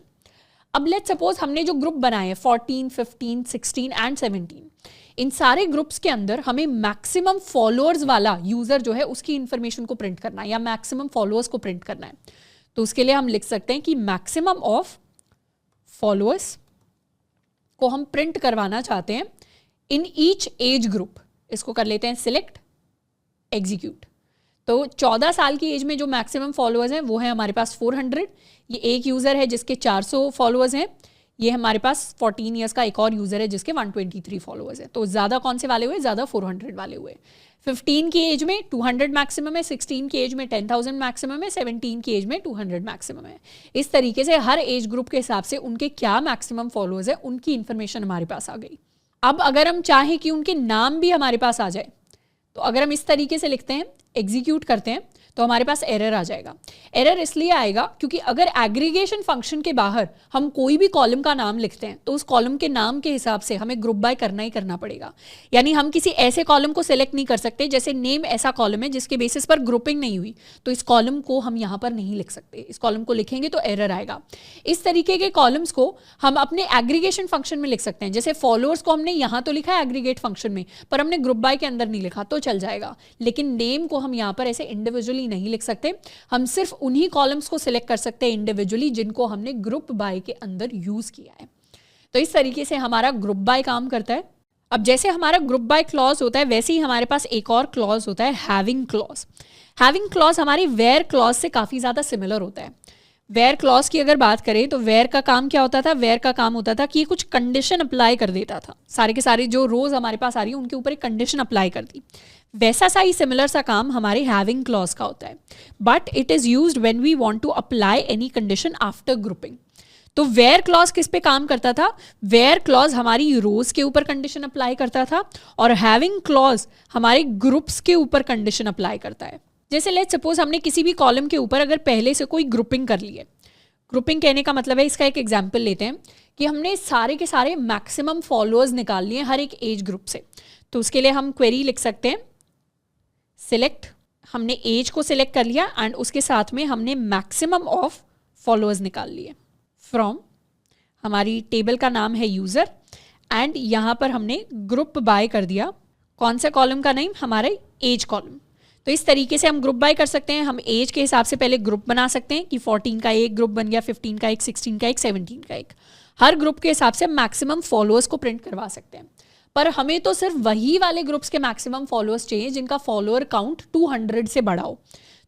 अब लेट्स सपोज हमने जो ग्रुप बनाए 14, 15, 16 एंड 17, इन सारे ग्रुप्स के अंदर हमें मैक्सिमम फॉलोअर्स वाला यूजर जो है उसकी इंफॉर्मेशन को प्रिंट करना है या मैक्सिमम फॉलोअर्स को प्रिंट करना है। तो उसके लिए हम लिख सकते हैं कि मैक्सिमम ऑफ फॉलोअर्स को हम प्रिंट करवाना चाहते हैं इन ईच एज ग्रुप। इसको कर लेते हैं सिलेक्ट, एग्जीक्यूट। तो 14 साल की एज में जो मैक्सिमम फॉलोअर्स हैं वो है हमारे पास 400। ये एक यूजर है जिसके 400 फॉलोअर्स हैं। ये हमारे पास 14 ईयर्स का एक और यूजर है जिसके 123 फॉलोअर्स है। तो ज्यादा कौन से वाले हुए, ज्यादा 400 वाले हुए। 15 की एज में 200 मैक्सिमम है, 16 की एज में 10,000 मैक्सिमम है, 17 की एज में 200 मैक्सिमम है। इस तरीके से हर एज ग्रुप के हिसाब से उनके क्या मैक्सिमम फॉलोअर्स है उनकी इंफॉर्मेशन हमारे पास आ गई। अब अगर हम चाहें कि उनके नाम भी हमारे पास आ जाए, तो अगर हम इस तरीके से लिखते हैं, एग्जीक्यूट करते हैं, तो हमारे पास एरर आ जाएगा। एरर इसलिए आएगा क्योंकि अगर एग्रीगेशन फंक्शन के बाहर हम कोई भी कॉलम का नाम लिखते हैं तो उस कॉलम के नाम के हिसाब से हमें ग्रुप बाय करना ही करना पड़ेगा। यानी हम किसी ऐसे कॉलम को सिलेक्ट नहीं कर सकते, जैसे नेम ऐसा कॉलम है जिसके बेसिस पर ग्रुपिंग नहीं हुई, तो इस कॉलम को हम यहाँ पर नहीं लिख सकते। इस कॉलम को लिखेंगे तो एरर आएगा। इस तरीके के कॉलम्स को हम अपने एग्रीगेशन फंक्शन में लिख सकते हैं। जैसे फॉलोअर्स को हमने यहाँ तो लिखा है एग्रीगेट फंक्शन में, पर हमने ग्रुप बाय के अंदर नहीं लिखा तो चल जाएगा। लेकिन नेम को हम यहाँ पर ऐसे इंडिविजुअली नहीं लिख सकते, हम सिर्फ उन्हीं कॉलम्स को सिलेक्ट कर सकते हैं इंडिविजुअली जिनको हमने ग्रुप बाय के अंदर यूज किया है। तो इस तरीके से हमारा ग्रुप बाय काम करता है। अब जैसे हमारा ग्रुप बाय क्लॉज होता है वैसे ही हमारे पास एक और क्लॉज होता है, हैविंग क्लॉज। हैविंग क्लॉज हमारी वेयर क्लॉज से काफी ज्यादा सिमिलर होता है। वेयर क्लॉज की अगर बात करें तो वेयर का काम क्या होता था, वेयर का काम होता था कि ये कुछ कंडीशन अप्लाई कर देता था। सारे के सारे जो रोज हमारे पास आ रही है उनके ऊपर एक कंडीशन अप्लाई कर दी। वैसा सा ही सिमिलर सा काम हमारे हैविंग क्लॉज का होता है, but it is used when we want to apply any condition after grouping. तो वेयर क्लॉज किस पे काम करता था, वेयर क्लॉज हमारी रोज के ऊपर कंडीशन अप्लाई करता था और हैविंग क्लॉज हमारे ग्रुप्स के ऊपर कंडीशन अप्लाई करता है। जैसे लेट्स सपोज हमने किसी भी कॉलम के ऊपर अगर पहले से कोई ग्रुपिंग कर ली है, ग्रुपिंग कहने का मतलब है, इसका एक एग्जाम्पल लेते हैं कि हमने सारे के सारे मैक्सिमम फॉलोअर्स निकाल लिए हर एक एज ग्रुप से। तो उसके लिए हम क्वेरी लिख सकते हैं सिलेक्ट, हमने एज को सिलेक्ट कर लिया एंड उसके साथ में हमने मैक्सिमम ऑफ फॉलोअर्स निकाल लिए फ्रॉम, हमारी टेबल का नाम है यूजर एंड यहाँ पर हमने ग्रुप बाय कर दिया। कौन सा कॉलम का नेम, हमारे एज कॉलम। तो इस तरीके से हम ग्रुप बाय कर सकते हैं। हम एज के हिसाब से पहले ग्रुप बना सकते हैं कि 14 का एक ग्रुप बन गया, 15 का एक, 16 का एक, 17 का एक। हर ग्रुप के हिसाब से मैक्सिमम फॉलोअर्स को प्रिंट करवा सकते हैं, पर हमें तो सिर्फ वही वाले ग्रुप्स के मैक्सिमम फॉलोअर्स चाहिए जिनका फॉलोअर काउंट 200 से बड़ा हो।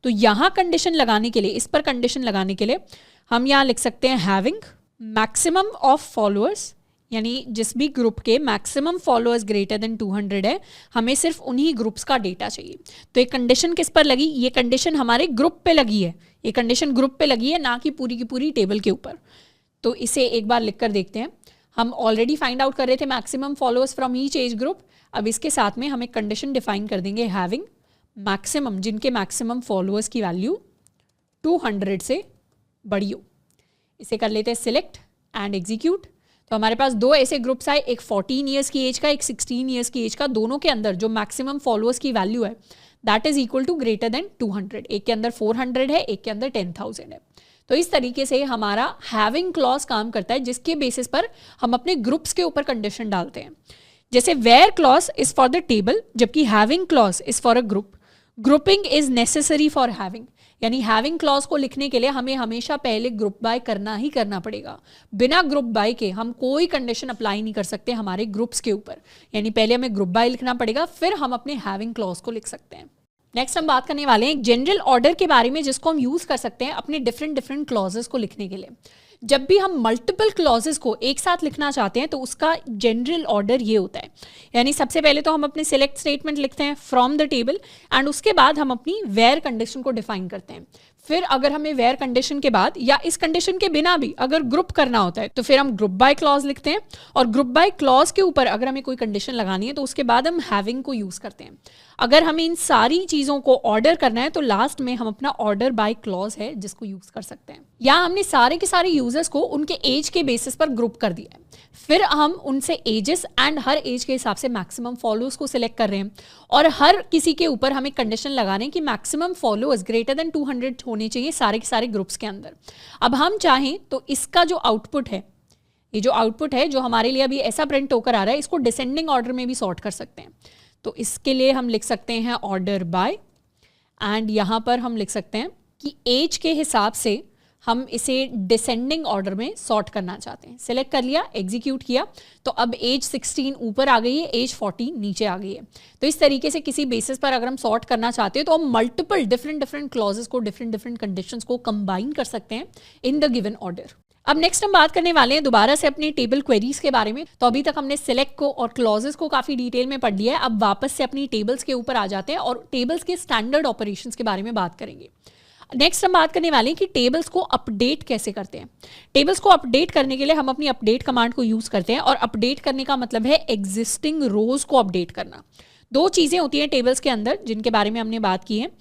तो यहाँ कंडीशन लगाने के लिए, इस पर कंडीशन लगाने के लिए हम यहाँ लिख सकते हैं हैविंग मैक्सिमम ऑफ फॉलोअर्स, यानी जिस भी ग्रुप के मैक्सिमम फॉलोअर्स ग्रेटर देन 200 है, हमें सिर्फ उन्हीं ग्रुप्स का डेटा चाहिए। तो ये कंडीशन किस पर लगी, ये कंडीशन हमारे ग्रुप पे लगी है, ये कंडीशन ग्रुप पे लगी है, ना कि पूरी की पूरी टेबल के ऊपर। तो इसे एक बार लिख कर देखते हैं। हम ऑलरेडी फाइंड आउट कर रहे थे maximum followers from each age group. अब इसके साथ में हम एक कंडीशन डिफाइन कर देंगे हैविंग मैक्सिमम, जिनके मैक्सिमम फॉलोअर्स की वैल्यू 200 से बड़ी हो। इसे कर लेते हैं सिलेक्ट एंड एग्जीक्यूट। तो हमारे पास दो ऐसे ग्रुप्स आए, एक 14 ईयर्स की एज का, एक 16 ईयर्स की एज का। दोनों के अंदर जो मैक्सिमम फॉलोअर्स की वैल्यू है that is equal to greater than 200। एक के अंदर 400 है, एक के अंदर 10,000 है। तो इस तरीके से हमारा हैविंग क्लॉज काम करता है, जिसके बेसिस पर हम अपने ग्रुप्स के ऊपर कंडीशन डालते हैं। जैसे where clause is for the table, जबकि having clause is for a group. Grouping is necessary for having, यानी हैविंग क्लॉज को लिखने के लिए हमें हमेशा पहले ग्रुप बाय करना ही करना पड़ेगा। बिना ग्रुप बाय के हम कोई कंडीशन अप्लाई नहीं कर सकते हमारे ग्रुप्स के ऊपर, यानी पहले हमें ग्रुप बाय लिखना पड़ेगा, फिर हम अपने हैविंग क्लॉज को लिख सकते हैं। नेक्स्ट हम बात करने वाले हैं एक जनरल ऑर्डर के बारे में, जिसको हम यूज कर सकते हैं अपने डिफरेंट क्लॉजेस को लिखने के लिए। जब भी हम मल्टीपल क्लॉजेस को एक साथ लिखना चाहते हैं तो उसका जनरल ऑर्डर ये होता है, यानी सबसे पहले तो हम अपने सिलेक्ट स्टेटमेंट लिखते हैं फ्रॉम द टेबल एंड उसके बाद हम अपनी वेयर कंडीशन को डिफाइन करते हैं। फिर अगर हमें वेयर कंडीशन के बाद या इस कंडीशन के बिना भी अगर ग्रुप करना होता है तो फिर हम ग्रुप बाय क्लॉज लिखते हैं, और ग्रुप बाय क्लॉज के ऊपर अगर हमें कोई कंडीशन लगानी है तो उसके बाद हम हैविंग को यूज करते हैं। अगर हमें इन सारी चीजों को ऑर्डर करना है तो लास्ट में हम अपना ऑर्डर बाय क्लॉज है जिसको यूज कर सकते हैं। या हमने सारे के सारे यूजर्स को उनके एज के बेसिस पर ग्रुप कर दिया है, फिर हम उनसे एजेस एंड हर एज के हिसाब से मैक्सिमम फॉलोअर्स को सिलेक्ट कर रहे हैं, और हर किसी के ऊपर हमें कंडीशन लगा रहे हैं कि मैक्सिमम फॉलोअर्स ग्रेटर देन 200 होने चाहिए सारे के सारे ग्रुप्स के अंदर। अब हम चाहें तो इसका जो आउटपुट है, ये जो आउटपुट है जो हमारे लिए अभी ऐसा प्रिंट होकर आ रहा है, इसको डिसेंडिंग ऑर्डर में भी सॉर्ट कर सकते हैं। तो इसके लिए हम लिख सकते हैं ऑर्डर बाय, एंड यहाँ पर हम लिख सकते हैं कि एज के हिसाब से हम इसे डिसेंडिंग ऑर्डर में सॉर्ट करना चाहते हैं। सिलेक्ट कर लिया, एग्जीक्यूट किया, तो अब एज 16 ऊपर आ गई है, एज 14 नीचे आ गई है। तो इस तरीके से किसी बेसिस पर अगर हम सॉर्ट करना चाहते हैं तो हम मल्टीपल डिफरेंट क्लॉजेस को, डिफरेंट कंडीशंस को कंबाइन कर सकते हैं इन द गिवन ऑर्डर। अब नेक्स्ट हम बात करने वाले हैं दोबारा से अपने टेबल क्वेरीज के बारे में। तो अभी तक हमने सिलेक्ट को और क्लॉजेस को काफी डिटेल में पढ़ लिया है। अब वापस से अपनी टेबल्स के ऊपर आ जाते हैं और टेबल्स के स्टैंडर्ड ऑपरेशंस के बारे में बात करेंगे। नेक्स्ट हम बात करने वाले हैं कि टेबल्स को अपडेट कैसे करते हैं। टेबल्स को अपडेट करने के लिए हम अपनी अपडेट कमांड को यूज करते हैं, और अपडेट करने का मतलब है एग्जिस्टिंग रोज को अपडेट करना। दो चीजें होती हैं टेबल्स के अंदर जिनके बारे में हमने बात की है।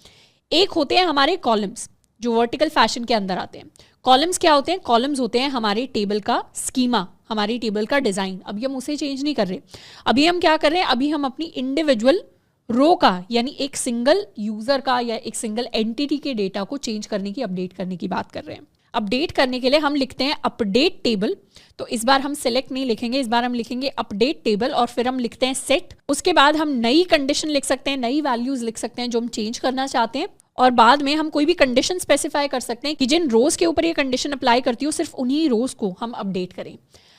एक होते हैं हमारे कॉलम्स जो वर्टिकल फैशन के अंदर आते हैं। कॉलम्स क्या होते हैं? कॉलम्स होते हैं हमारे टेबल का स्कीमा, हमारी टेबल का डिजाइन। अभी हम उसे चेंज नहीं कर रहे, अभी हम क्या कर रहे हैं, अभी हम अपनी इंडिविजुअल रो का यानी एक सिंगल यूजर का या एक सिंगल एंटिटी के डेटा को चेंज करने की, अपडेट करने की बात कर रहे हैं। अपडेट करने के लिए हम लिखते हैं अपडेट टेबल। तो इस बार हम सिलेक्ट नहीं लिखेंगे, इस बार हम लिखेंगे अपडेट टेबल, और फिर हम लिखते हैं सेट। उसके बाद हम नई कंडीशन लिख सकते हैं, नई वैल्यूज लिख सकते हैं जो हम चेंज करना चाहते हैं, और बाद में हम कोई भी कंडीशन स्पेसिफाई कर सकते हैं कि जिन रोज के ऊपर ये कंडीशन अप्लाई करती हो सिर्फ उन्हीं रोज को हम अपडेट करें।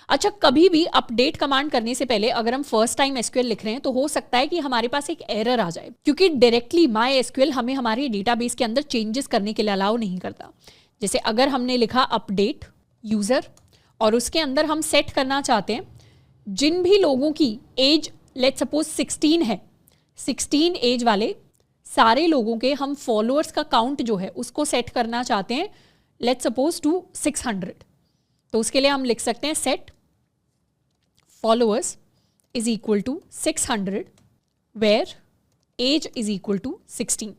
अच्छा, कभी भी अपडेट कमांड करने से पहले अगर हम फर्स्ट टाइम एसक्यूएल लिख रहे हैं तो हो सकता है कि हमारे पास एक एरर आ जाए, क्योंकि डायरेक्टली माई एसक्यूएल हमें हमारे डेटाबेस के अंदर चेंजेस करने के लिए अलाउ नहीं करता। जैसे अगर हमने लिखा अपडेट यूजर और उसके अंदर हम सेट करना चाहते हैं जिन भी लोगों की एज लेट्स सपोज 16 है, 16 एज वाले सारे लोगों के हम फॉलोअर्स का काउंट जो है उसको सेट करना चाहते हैं लेट्स सपोज टू 600। तो उसके लिए हम लिख सकते हैं set followers is equal to 600 where age is equal to 16।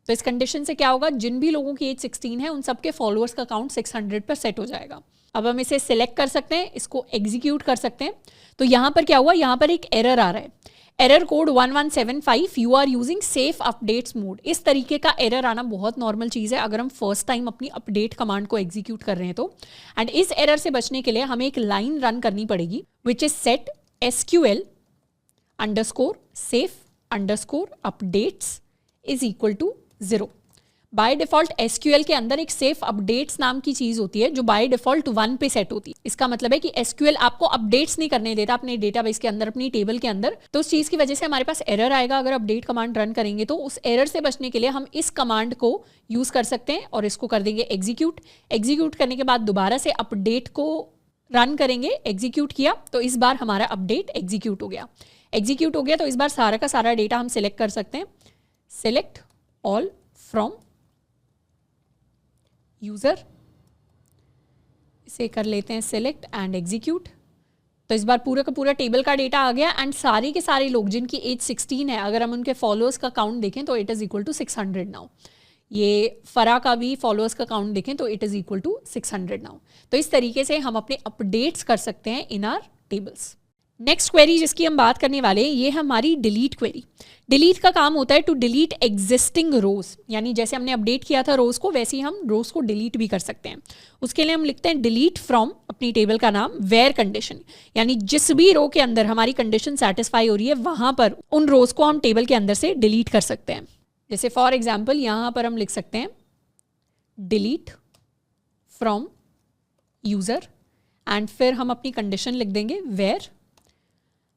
तो इस कंडीशन से क्या होगा, जिन भी लोगों की एज 16 है उन सबके फॉलोअर्स का काउंट 600 पर सेट हो जाएगा। अब हम इसे सिलेक्ट कर सकते हैं, इसको एग्जीक्यूट कर सकते हैं। तो यहाँ पर क्या हुआ, यहाँ पर एक एरर आ रहा है, error code 1175 you are using safe updates mode. इस तरीके का एरर आना बहुत नॉर्मल चीज़ है अगर हम फर्स्ट टाइम अपनी अपडेट कमांड को एग्जीक्यूट कर रहे हैं तो। एंड इस एरर से बचने के लिए हमें एक लाइन रन करनी पड़ेगी which is set SQL underscore safe underscore updates is equal to 0। By default SQL के अंदर एक सेफ अपडेट्स नाम की चीज होती है जो बाय डिफॉल्ट 1 पे सेट होती है। इसका मतलब है कि SQL आपको अपडेट्स नहीं करने देता अपने डेटाबेस के अंदर, अपनी टेबल के अंदर। तो उस चीज की वजह से हमारे पास एरर आएगा अगर अपडेट कमांड रन करेंगे। तो उस एरर से बचने के लिए हम इस कमांड को यूज कर सकते हैं और इसको कर देंगे एग्जीक्यूट। एग्जीक्यूट करने के बाद दोबारा से अपडेट को रन करेंगे, एग्जीक्यूट किया तो इस बार हमारा अपडेट एग्जीक्यूट हो गया। एग्जीक्यूट हो गया तो इस बार सारा का सारा डेटा हम सिलेक्ट कर सकते हैं, सिलेक्ट ऑल फ्रॉम यूजर, इसे कर लेते हैं सिलेक्ट एंड एग्जीक्यूट। तो इस बार पूरा का पूरा टेबल का डेटा आ गया एंड सारे के सारे लोग जिनकी एज 16 है अगर हम उनके फॉलोअर्स का काउंट देखें तो it is equal to 600 now. ये फरा का भी फॉलोअर्स का काउंट देखें तो it is equal to 600 now. तो इस तरीके से हम अपने अपडेट्स कर सकते हैं इन आर टेबल्स। नेक्स्ट क्वेरी जिसकी हम बात करने वाले हैं ये है हमारी डिलीट क्वेरी। डिलीट का काम होता है टू डिलीट एग्जिस्टिंग रोज, यानी जैसे हमने अपडेट किया था रोज को वैसे ही हम रोज को डिलीट भी कर सकते हैं। उसके लिए हम लिखते हैं डिलीट फ्रॉम अपनी टेबल का नाम वेयर कंडीशन, यानी जिस भी रो के अंदर हमारी कंडीशन सेटिस्फाई हो रही है वहां पर उन रोज को हम टेबल के अंदर से डिलीट कर सकते हैं। जैसे फॉर एग्जाम्पल यहाँ पर हम लिख सकते हैं डिलीट फ्रॉम यूजर एंड फिर हम अपनी कंडीशन लिख देंगे वेयर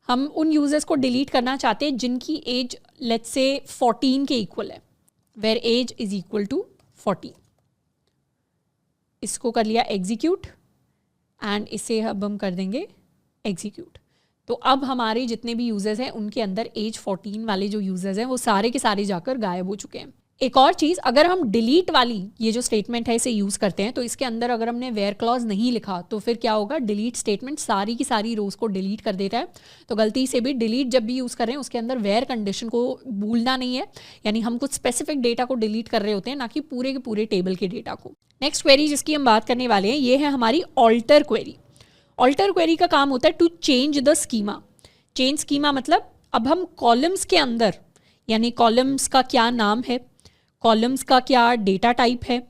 हम उन यूजर्स को डिलीट करना चाहते हैं जिनकी एज लेट्स से 14 के इक्वल है, where age is equal to 40। इसको कर लिया एग्जीक्यूट एंड इसे अब हम कर देंगे एग्जीक्यूट। तो अब हमारे जितने भी यूजर्स हैं उनके अंदर एज 14 वाले जो यूजर्स हैं वो सारे के सारे जाकर गायब हो चुके हैं। एक और चीज़, अगर हम डिलीट वाली ये जो स्टेटमेंट है इसे यूज़ करते हैं तो इसके अंदर अगर हमने वेयर क्लॉज नहीं लिखा तो फिर क्या होगा, डिलीट स्टेटमेंट सारी की सारी रोज को डिलीट कर देता है। तो गलती से भी डिलीट जब भी यूज़ कर रहे हैं उसके अंदर वेयर कंडीशन को भूलना नहीं है, यानी हम कुछ स्पेसिफिक डेटा को डिलीट कर रहे होते हैं, ना कि पूरे के पूरे टेबल के डेटा को। नेक्स्ट क्वेरी जिसकी हम बात करने वाले हैं ये है हमारी ऑल्टर क्वेरी। ऑल्टर क्वेरी का काम होता है to change the schema. Change schema मतलब अब हम कॉलम्स के अंदर, यानी कॉलम्स का क्या नाम है, कॉलम्स का क्या डेटा टाइप है,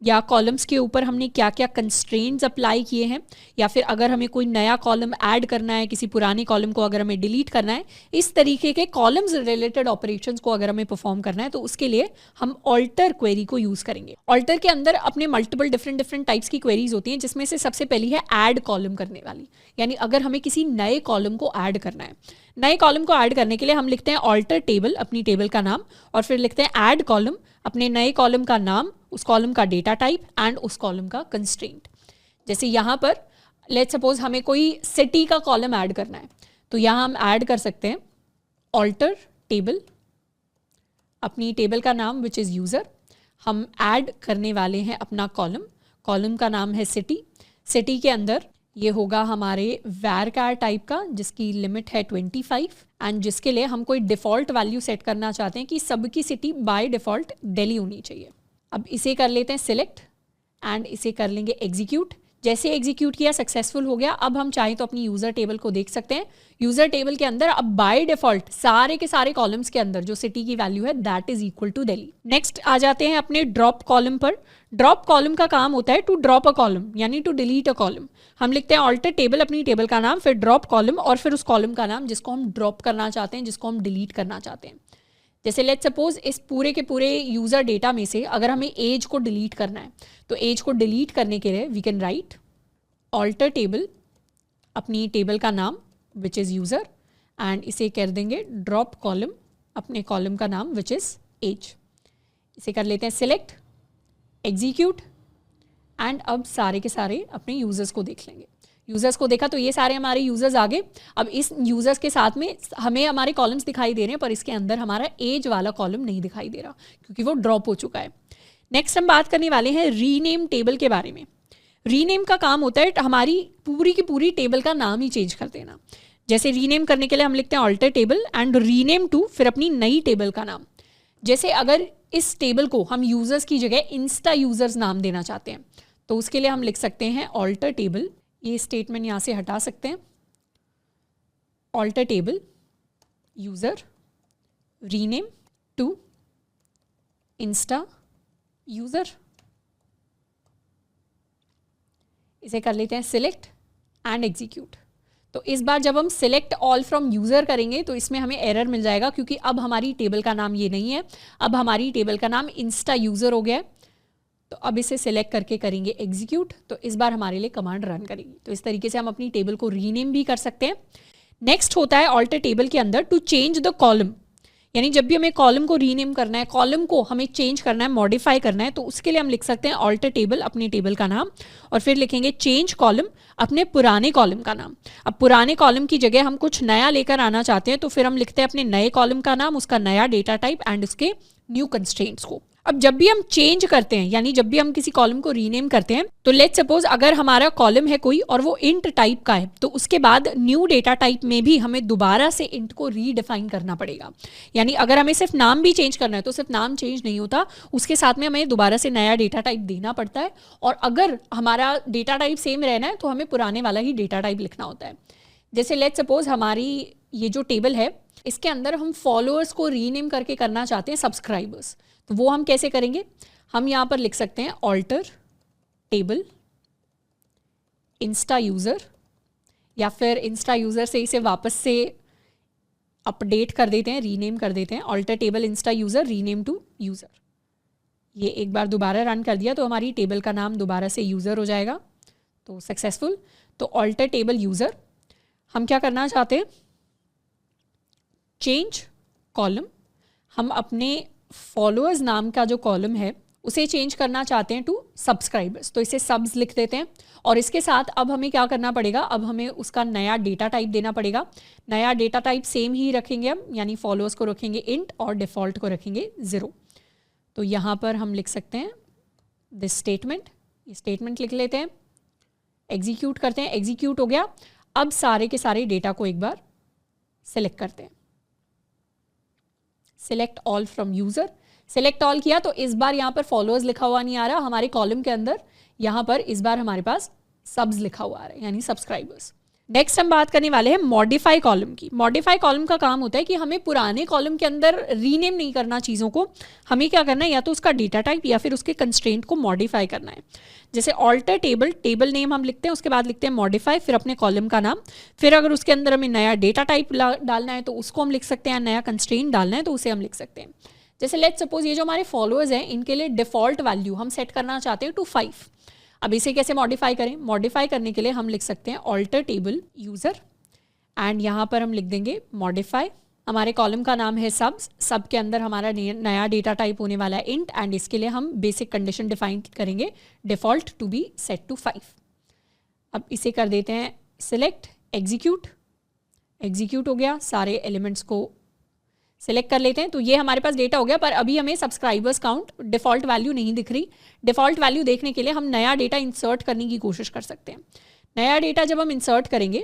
या कॉलम्स के ऊपर हमने क्या क्या कंस्ट्रेंट्स अप्लाई किए हैं, या फिर अगर हमें कोई नया कॉलम ऐड करना है, किसी पुराने कॉलम को अगर हमें डिलीट करना है, इस तरीके के कॉलम्स रिलेटेड ऑपरेशंस को अगर हमें परफॉर्म करना है तो उसके लिए हम ऑल्टर क्वेरी को यूज़ करेंगे। ऑल्टर के अंदर अपने मल्टीपल डिफरेंट टाइप्स की क्वेरीज होती हैं, जिसमें से सबसे पहली है ऐड कॉलम करने वाली, यानी अगर हमें किसी नए कॉलम को ऐड करना है। नए कॉलम को ऐड करने के लिए हम लिखते हैं ऑल्टर टेबल, अपनी टेबल का नाम, और फिर लिखते हैं ऐड कॉलम, अपने नए कॉलम का नाम, उस कॉलम का डेटा टाइप एंड उस कॉलम का कंस्ट्रेंट। जैसे यहाँ पर लेट्स सपोज हमें कोई सिटी का कॉलम ऐड करना है, तो यहाँ हम ऐड कर सकते हैं ऑल्टर टेबल, अपनी टेबल का नाम विच इज़ यूज़र, हम ऐड करने वाले हैं अपना कॉलम, कॉलम का नाम है सिटी, सिटी के अंदर ये होगा हमारे varchar टाइप का जिसकी लिमिट है 25 एंड जिसके लिए हम कोई डिफ़ॉल्ट वैल्यू सेट करना चाहते हैं कि सबकी सिटी बाय डिफ़ॉल्ट दिल्ली होनी चाहिए। अब इसे कर लेते हैं सिलेक्ट एंड इसे कर लेंगे एग्जीक्यूट। जैसे एग्जीक्यूट किया सक्सेसफुल हो गया। अब हम चाहें तो अपनी यूज़र टेबल को देख सकते हैं। यूज़र टेबल के अंदर अब बाय डिफ़ॉल्ट सारे के सारे कॉलम्स के अंदर जो सिटी की वैल्यू है that is equal to Delhi. Next आ जाते हैं अपने ड्रॉप कॉलम पर। ड्रॉप कॉलम का काम होता है टू ड्रॉप अ कॉलम, यानी टू डिलीट अ कॉलम। हम लिखते हैं ऑल्टर टेबल, अपनी टेबल का नाम, फिर ड्रॉप कॉलम और फिर उस कॉलम का नाम जिसको हम ड्रॉप करना चाहते हैं, जिसको हम डिलीट करना चाहते हैं। जैसे लेट्स सपोज इस पूरे के पूरे यूज़र डेटा में से अगर हमें एज को डिलीट करना है, तो एज को डिलीट करने के लिए we can write alter table, अपनी टेबल का नाम विच इज़ यूज़र एंड इसे कर देंगे ड्रॉप कॉलम, अपने कॉलम का नाम विच इज़ एज। इसे कर लेते हैं सिलेक्ट, एग्जीक्यूट एंड अब सारे के सारे अपने यूज़र्स को देख लेंगे। यूज़र्स को देखा तो ये सारे हमारे यूज़र्स आ गए। अब इस यूज़र्स के साथ में हमें हमारे कॉलम्स दिखाई दे रहे हैं, पर इसके अंदर हमारा एज वाला कॉलम नहीं दिखाई दे रहा क्योंकि वो ड्रॉप हो चुका है। नेक्स्ट हम बात करने वाले हैं रीनेम टेबल के बारे में। रीनेम का काम होता है हमारी पूरी की पूरी टेबल का नाम ही चेंज कर देना। जैसे रीनेम करने के लिए हम लिखते हैं alter table and rename to, फिर अपनी नई टेबल का नाम। जैसे अगर इस टेबल को हम यूज़र्स की जगह इंस्टा यूज़र्स नाम देना चाहते हैं, तो उसके लिए हम लिख सकते हैं ऑल्टर टेबल, ये स्टेटमेंट यहाँ से हटा सकते हैं, alter table user rename to insta user. इसे कर लेते हैं सिलेक्ट एंड एग्जीक्यूट। तो इस बार जब हम सिलेक्ट ऑल फ्रॉम यूज़र करेंगे तो इसमें हमें एरर मिल जाएगा क्योंकि अब हमारी टेबल का नाम ये नहीं है, अब हमारी टेबल का नाम इंस्टा यूज़र हो गया है। तो अब इसे सिलेक्ट करके करेंगे एग्जीक्यूट, तो इस बार हमारे लिए कमांड रन करेगी। तो इस तरीके से हम अपनी टेबल को रीनेम भी कर सकते हैं। नेक्स्ट होता है ऑल्टर टेबल के अंदर टू चेंज द कॉलम, यानी जब भी हमें कॉलम को रीनेम करना है, कॉलम को हमें चेंज करना है, मॉडिफाई करना है, तो उसके लिए हम लिख सकते हैं ऑल्टर टेबल, अपनी टेबल का नाम, और फिर लिखेंगे चेंज कॉलम, अपने पुराने कॉलम का नाम। अब पुराने कॉलम की जगह हम कुछ नया लेकर आना चाहते हैं, तो फिर हम लिखते हैं अपने नए कॉलम का नाम, उसका नया डेटा टाइप एंड उसके न्यू कंस्ट्रेंट्स को। अब जब भी हम चेंज करते हैं, यानी जब भी हम किसी कॉलम को रीनेम करते हैं, तो लेट्स सपोज अगर हमारा कॉलम है कोई और वो इंट टाइप का है, तो उसके बाद न्यू डेटा टाइप में भी हमें दोबारा से इंट को रीडिफाइन करना पड़ेगा। यानी अगर हमें सिर्फ नाम भी चेंज करना है तो सिर्फ नाम चेंज नहीं होता, उसके साथ में हमें दोबारा से नया डेटा टाइप देना पड़ता है। और अगर हमारा डेटा टाइप सेम रहना है तो हमें पुराने वाला ही डेटा टाइप लिखना होता है। जैसे लेट्स सपोज हमारी ये जो टेबल है इसके अंदर हम फॉलोअर्स को रीनेम करके करना चाहते हैं सब्सक्राइबर्स, तो वो हम कैसे करेंगे? हम यहाँ पर लिख सकते हैं ऑल्टर टेबल इंस्टा यूज़र, या फिर इंस्टा यूज़र से इसे वापस से अपडेट कर देते हैं, रीनेम कर देते हैं, alter table insta user rename to user. ये एक बार दोबारा रन कर दिया तो हमारी टेबल का नाम दोबारा से यूज़र हो जाएगा, तो सक्सेसफुल। तो ऑल्टर टेबल यूज़र, हम क्या करना चाहते हैं? चेंज कॉलम, हम अपने फॉलोअर्स नाम का जो कॉलम है उसे चेंज करना चाहते हैं टू सब्सक्राइबर्स, तो इसे सब्स लिख देते हैं। और इसके साथ अब हमें क्या करना पड़ेगा, अब हमें उसका नया डेटा टाइप देना पड़ेगा। नया डेटा टाइप सेम ही रखेंगे हम, यानी फॉलोअर्स को रखेंगे इंट और डिफ़ॉल्ट को रखेंगे 0। तो यहाँ पर हम लिख सकते हैं दिस स्टेटमेंट, ये स्टेटमेंट लिख लेते हैं, एग्जीक्यूट करते हैं, एग्जीक्यूट हो गया। अब सारे के सारे डेटा को एक बार सेलेक्ट करते हैं, select all from user. Select all किया तो इस बार यहाँ पर फॉलोअर्स लिखा हुआ नहीं आ रहा, हमारे कॉलम के अंदर यहाँ पर इस बार हमारे पास सब्स लिखा हुआ आ रहा है, यानी सब्सक्राइबर्स। नेक्स्ट हम बात करने वाले हैं मॉडिफाई कॉलम की। मॉडिफाई कॉलम का काम होता है कि हमें पुराने कॉलम के अंदर रीनेम नहीं करना चीज़ों को, हमें क्या करना है, या तो उसका डेटा टाइप या फिर उसके कंस्ट्रेंट को मॉडिफाई करना है। जैसे ऑल्टर टेबल, टेबल नेम हम लिखते हैं, उसके बाद लिखते हैं मॉडिफाई, फिर अपने कॉलम का नाम, फिर अगर उसके अंदर हमें नया डेटा टाइप डालना है तो उसको हम लिख सकते हैं, नया कंस्ट्रेंट डालना है तो उसे हम लिख सकते हैं। जैसे लेट्स सपोज ये जो हमारे फॉलोअर्स हैं इनके लिए डिफ़ॉल्ट वैल्यू हम सेट करना चाहते हैं टू 5। अब इसे कैसे मॉडिफाई करें, मॉडिफाई करने के लिए हम लिख सकते हैं ऑल्टर टेबल यूज़र एंड यहाँ पर हम लिख देंगे मॉडिफाई। हमारे कॉलम का नाम है सब्स, सब के अंदर हमारा नया डेटा टाइप होने वाला है इंट, एंड इसके लिए हम बेसिक कंडीशन डिफाइन करेंगे default to be set to 5। अब इसे कर देते हैं सिलेक्ट, एग्जीक्यूट, एग्जीक्यूट हो गया, सारे एलिमेंट्स को सिलेक्ट कर लेते हैं। तो ये हमारे पास डेटा हो गया, पर अभी हमें सब्सक्राइबर्स काउंट डिफ़ॉल्ट वैल्यू नहीं दिख रही। डिफ़ॉल्ट वैल्यू देखने के लिए हम नया डेटा इंसर्ट करने की कोशिश कर सकते हैं। नया डेटा जब हम इंसर्ट करेंगे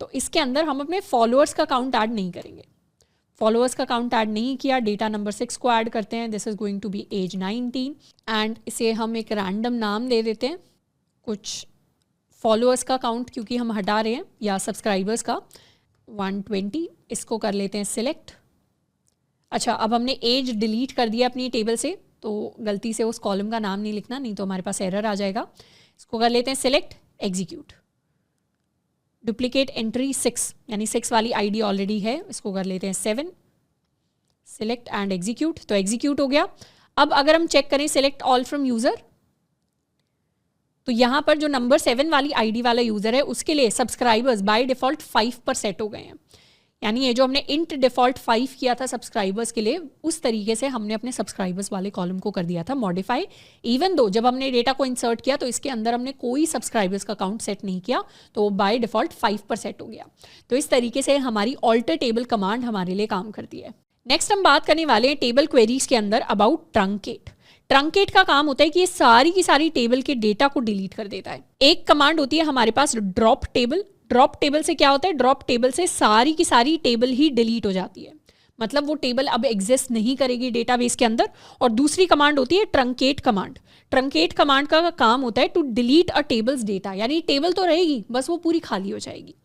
तो इसके अंदर हम अपने फॉलोअर्स का काउंट ऐड नहीं करेंगे। फॉलोअर्स का काउंट ऐड नहीं किया, डेटा नंबर 6 को ऐड करते हैं, this is going to be age 19 and इसे हम एक रैंडम नाम दे देते हैं, कुछ फॉलोअर्स का काउंट क्योंकि हम हटा रहे हैं, या सब्सक्राइबर्स का 120, इसको कर लेते हैं सिलेक्ट। अच्छा, अब हमने एज डिलीट कर दिया अपनी टेबल से, तो गलती से उस कॉलम का नाम नहीं लिखना, नहीं तो हमारे पास एरर आ जाएगा। इसको कर लेते हैं सिलेक्ट, एग्जीक्यूट। डुप्लीकेट एंट्री 6, यानी 6 वाली आईडी ऑलरेडी है, इसको कर लेते हैं 7, सिलेक्ट एंड एग्जीक्यूट। तो एग्जीक्यूट हो गया। अब अगर हम चेक करें सिलेक्ट ऑल फ्रॉम यूज़र, तो यहाँ पर जो नंबर 7 वाली आईडी वाला यूज़र है उसके लिए सब्सक्राइबर्स बाय डिफ़ॉल्ट 5 पर सेट हो गए हैं। यानी ये जो हमने इंट डिफ़ॉल्ट 5 किया था सब्सक्राइबर्स के लिए, उस तरीके से हमने अपने सब्सक्राइबर्स वाले कॉलम को कर दिया था मॉडिफाई। इवन दो जब हमने डेटा को इंसर्ट किया तो इसके अंदर हमने कोई सब्सक्राइबर्स का काउंट सेट नहीं किया, तो वो बाय डिफ़ॉल्ट 5 पर सेट हो गया। तो इस तरीके से हमारी ऑल्टर टेबल कमांड हमारे लिए काम करती है। नेक्स्ट हम बात करने वाले हैं टेबल क्वेरीज के अंदर अबाउट ट्रंकेट। ट्रंकेट का काम होता है कि ये सारी की सारी टेबल के डेटा को डिलीट कर देता है। एक कमांड होती है हमारे पास ड्रॉप टेबल। ड्रॉप टेबल से क्या होता है, ड्रॉप टेबल से सारी की सारी टेबल ही डिलीट हो जाती है, मतलब वो टेबल अब एग्जिस्ट नहीं करेगी डेटाबेस के अंदर। और दूसरी कमांड होती है ट्रंकेट कमांड। ट्रंकेट कमांड का काम होता है to delete a table's data, यानी टेबल तो रहेगी बस वो पूरी खाली हो जाएगी।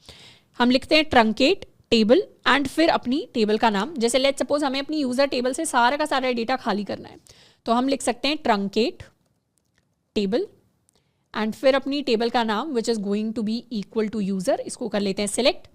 हम लिखते हैं ट्रंकेट टेबल एंड फिर अपनी टेबल का नाम। जैसे लेट्स सपोज हमें अपनी यूजर टेबल से सारा का सारा डेटा खाली करना है, तो हम लिख सकते हैं ट्रंकेट टेबल एंड फिर अपनी टेबल का नाम which is going to be equal to user. इसको कर लेते हैं सिलेक्ट,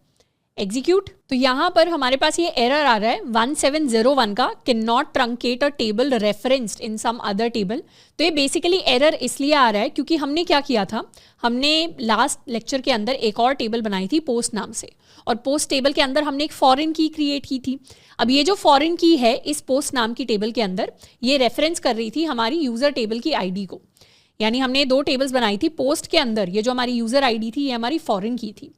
एग्जीक्यूट। तो यहाँ पर हमारे पास ये एरर आ रहा है 1701 का, can not truncate a table referenced in some other table. तो ये बेसिकली एरर इसलिए आ रहा है क्योंकि हमने क्या किया था, हमने लास्ट लेक्चर के अंदर एक और टेबल बनाई थी पोस्ट नाम से, और पोस्ट टेबल के अंदर हमने एक फॉरेन की क्रिएट की थी। अब ये जो फॉरेन की है इस पोस्ट नाम की टेबल के अंदर, ये रेफरेंस कर रही थी हमारी यूज़र टेबल की आईडी को। यानी हमने 2 टेबल्स बनाई थी, पोस्ट के अंदर ये जो हमारी यूज़र आईडी थी ये हमारी फॉरेन की थी।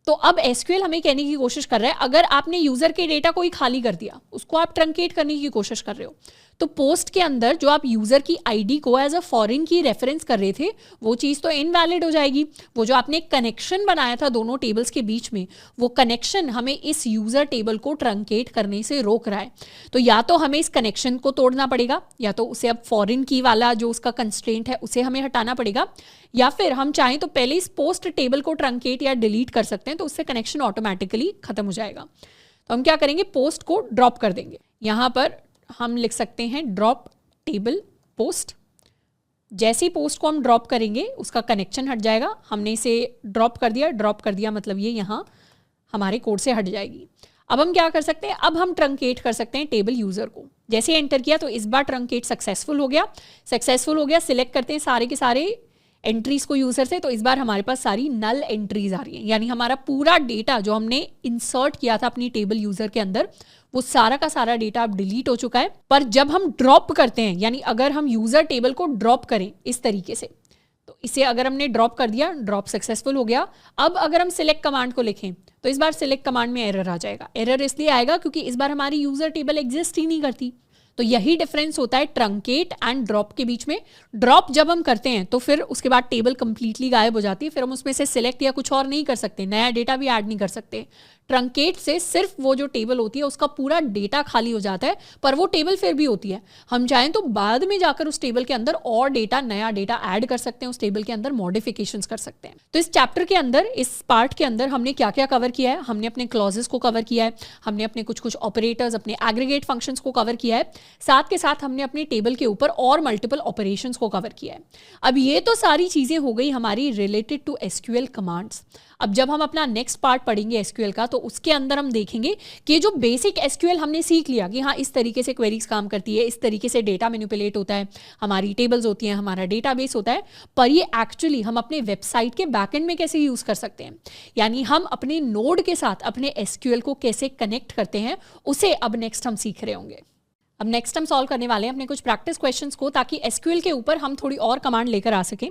तो अब एसक्यूएल हमें कहने की कोशिश कर रहा है, अगर आपने यूज़र के डेटा को ही खाली कर दिया, उसको आप ट्रंकेट करने की कोशिश कर रहे हो, तो पोस्ट के अंदर जो आप यूज़र की आईडी को एज अ फॉरेन की रेफरेंस कर रहे थे वो चीज़ तो इनवैलिड हो जाएगी। वो जो आपने कनेक्शन बनाया था दोनों टेबल्स के बीच में, वो कनेक्शन हमें इस यूज़र टेबल को ट्रंकेट करने से रोक रहा है। तो या तो हमें इस कनेक्शन को तोड़ना पड़ेगा, या तो उसे अब फॉरेन की वाला जो उसका कंस्ट्रेंट है उसे हमें हटाना पड़ेगा, या फिर हम चाहें तो पहले इस पोस्ट टेबल को ट्रंकेट या डिलीट कर सकते हैं, तो उससे कनेक्शन ऑटोमेटिकली खत्म हो जाएगा। तो हम क्या करेंगे, पोस्ट को ड्रॉप कर देंगे। यहाँ पर हम लिख सकते हैं ड्रॉप टेबल पोस्ट। जैसे ही पोस्ट को हम ड्रॉप करेंगे उसका कनेक्शन हट जाएगा। हमने इसे ड्रॉप कर दिया मतलब ये यहाँ हमारे कोड से हट जाएगी। अब हम क्या कर सकते हैं, अब हम ट्रंकेट कर सकते हैं टेबल यूज़र को। जैसे एंटर किया तो इस बार ट्रंकेट सक्सेसफुल हो गया। सिलेक्ट करते हैं सारे के सारे एंट्रीज को यूजर से, तो इस बार हमारे पास सारी नल एंट्रीज आ रही हैं, यानी हमारा पूरा डेटा जो हमने इंसर्ट किया था अपनी टेबल यूजर के अंदर वो सारा का सारा डेटा अब डिलीट हो चुका है। पर जब हम ड्रॉप करते हैं, यानी अगर हम यूजर टेबल को ड्रॉप करें इस तरीके से, तो इसे अगर हमने ड्रॉप कर दिया, ड्रॉप सक्सेसफुल हो गया। अब अगर हम सिलेक्ट कमांड को लिखें तो इस बार सिलेक्ट कमांड में एरर आ जाएगा। एरर इसलिए आएगा क्योंकि इस बार हमारी यूजर टेबल एग्जिस्ट ही नहीं करती। तो यही डिफरेंस होता है ट्रंकेट एंड ड्रॉप के बीच में। ड्रॉप जब हम करते हैं तो फिर उसके बाद टेबल कंप्लीटली गायब हो जाती है, फिर हम उसमें से सिलेक्ट या कुछ और नहीं कर सकते, नया डेटा भी ऐड नहीं कर सकते। ट्रंकेट से सिर्फ वो जो टेबल होती है उसका पूरा डेटा खाली हो जाता है, पर वो टेबल फिर भी होती है। हम चाहें तो बाद में जाकर उस टेबल के अंदर और डेटा, नया डेटा ऐड कर सकते हैं, उस टेबल के अंदर मॉडिफिकेशंस कर सकते हैं। तो इस चैप्टर के अंदर, इस पार्ट के अंदर हमने क्या क्या कवर किया है? हमने अपने क्लॉजेस को कवर किया है, हमने अपने कुछ कुछ ऑपरेटर्स, अपने एग्रीगेट फंक्शंस को कवर किया है, साथ के साथ हमने अपनी टेबल के ऊपर और मल्टीपल ऑपरेशंस को कवर किया है। अब ये तो सारी चीजें हो गई हमारी रिलेटेड टू एसक्यूएल कमांड्स। अब जब हम अपना नेक्स्ट पार्ट पढ़ेंगे एसक्यूएल का, तो उसके अंदर हम देखेंगे कि जो बेसिक एसक्यूएल हमने सीख लिया कि हाँ इस तरीके से क्वेरीज काम करती है, इस तरीके से डेटा मैनिपुलेट होता है, हमारी टेबल्स होती हैं, हमारा डेटाबेस होता है, पर ये एक्चुअली हम अपने वेबसाइट के बैकएंड में कैसे यूज कर सकते हैं, यानी हम अपने नोड के साथ अपने एसक्यूएल को कैसे कनेक्ट करते हैं, उसे अब नेक्स्ट हम सीख रहे होंगे। अब नेक्स्ट हम सॉल्व करने वाले हैं अपने कुछ प्रैक्टिस क्वेश्चंस को, ताकि एसक्यूएल के ऊपर हम थोड़ी और कमांड लेकर आ सकें।